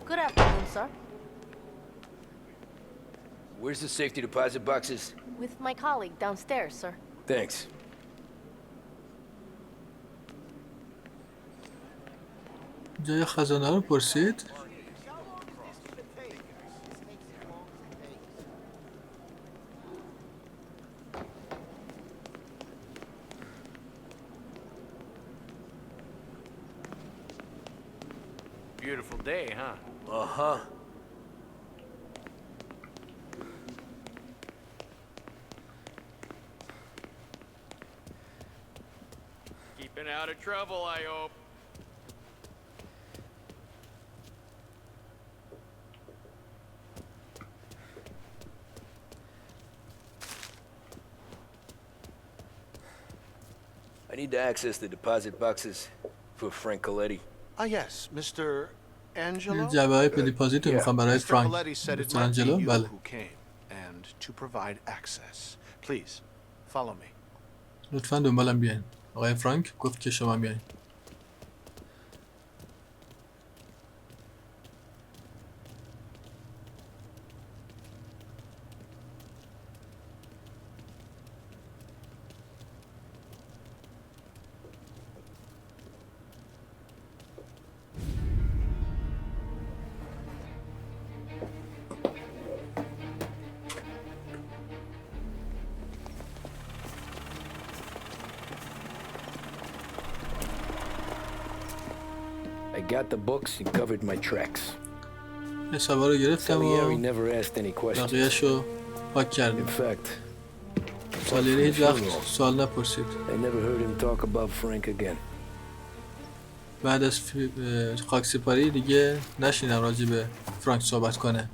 Good afternoon, sir. Where's the safety deposit boxes? With my colleague downstairs, sir. Thanks. جای خزانه رو پرسید؟ Beautiful day, huh? Uh-huh. Keeping out of trouble, I hope. I need to access the deposit boxes for Frank Coletti. Ah, yes, Mr. Angelo? جعبه های دیپازیت رو میخوام برای Mr. فرانک. Coletti said it Mr. might be Angelo you بله. who came, and to provide access. Please, follow me. لطفا دنبالم بیاین. آقای فرانک گفت که شما بیاین. I got the books and covered my tracks. حسابا رو گرفتم Salieri و never asked any questions. بقیه‌اش رو پاک In کردم. fact, سالیری هیچ وقت سوال نپرسید. I never heard him talk about Frank again. بعد از خاکسپاری دیگه نشینم راجع به فرانک صحبت کنه.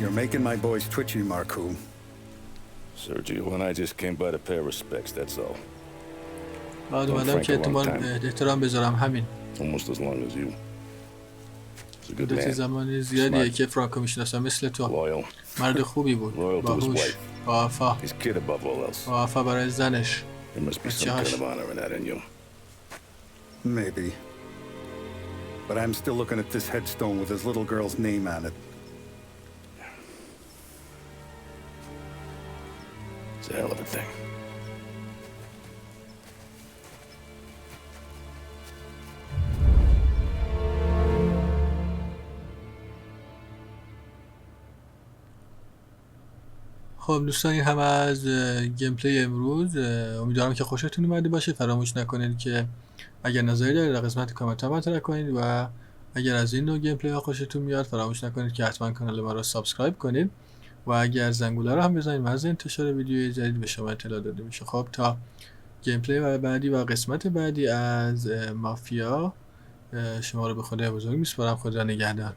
You're making my boys twitchy, Marku. Sergio and I just came by to pay respects, that's all. بعد اومدم که احترام بذارم همین. Almost as long as you. He's a good مدتی man. زمان زیادیه که فرانکو میشناسم، مثل تو. مرد خوبی بود. باهوش. با وفا. He's kid above all else. با وفا برای زنش. There must be some kind of honor in that in you. Maybe. But I'm still looking at this headstone with his little girl's name on it. It's a hell of a thing. خب دوستان، این همه از گیم پلی امروز. امیدوارم که خوشتون اومده باشه. فراموش نکنید که اگر نظری دارید در قسمت کامنت ها مطرح کنید و اگر از این نوع گیم پلی ها خوشتون میاد فراموش نکنید که حتما کانال ما رو سابسکرایب کنید و اگر زنگوله رو هم بزنید و از انتشار ویدیوی جدید به شما اطلاع داده میشه. خب تا گیم پلی بعدی و قسمت بعدی از مافیا، شما رو به خدای بزرگ میسپارم. خدا نگهدار.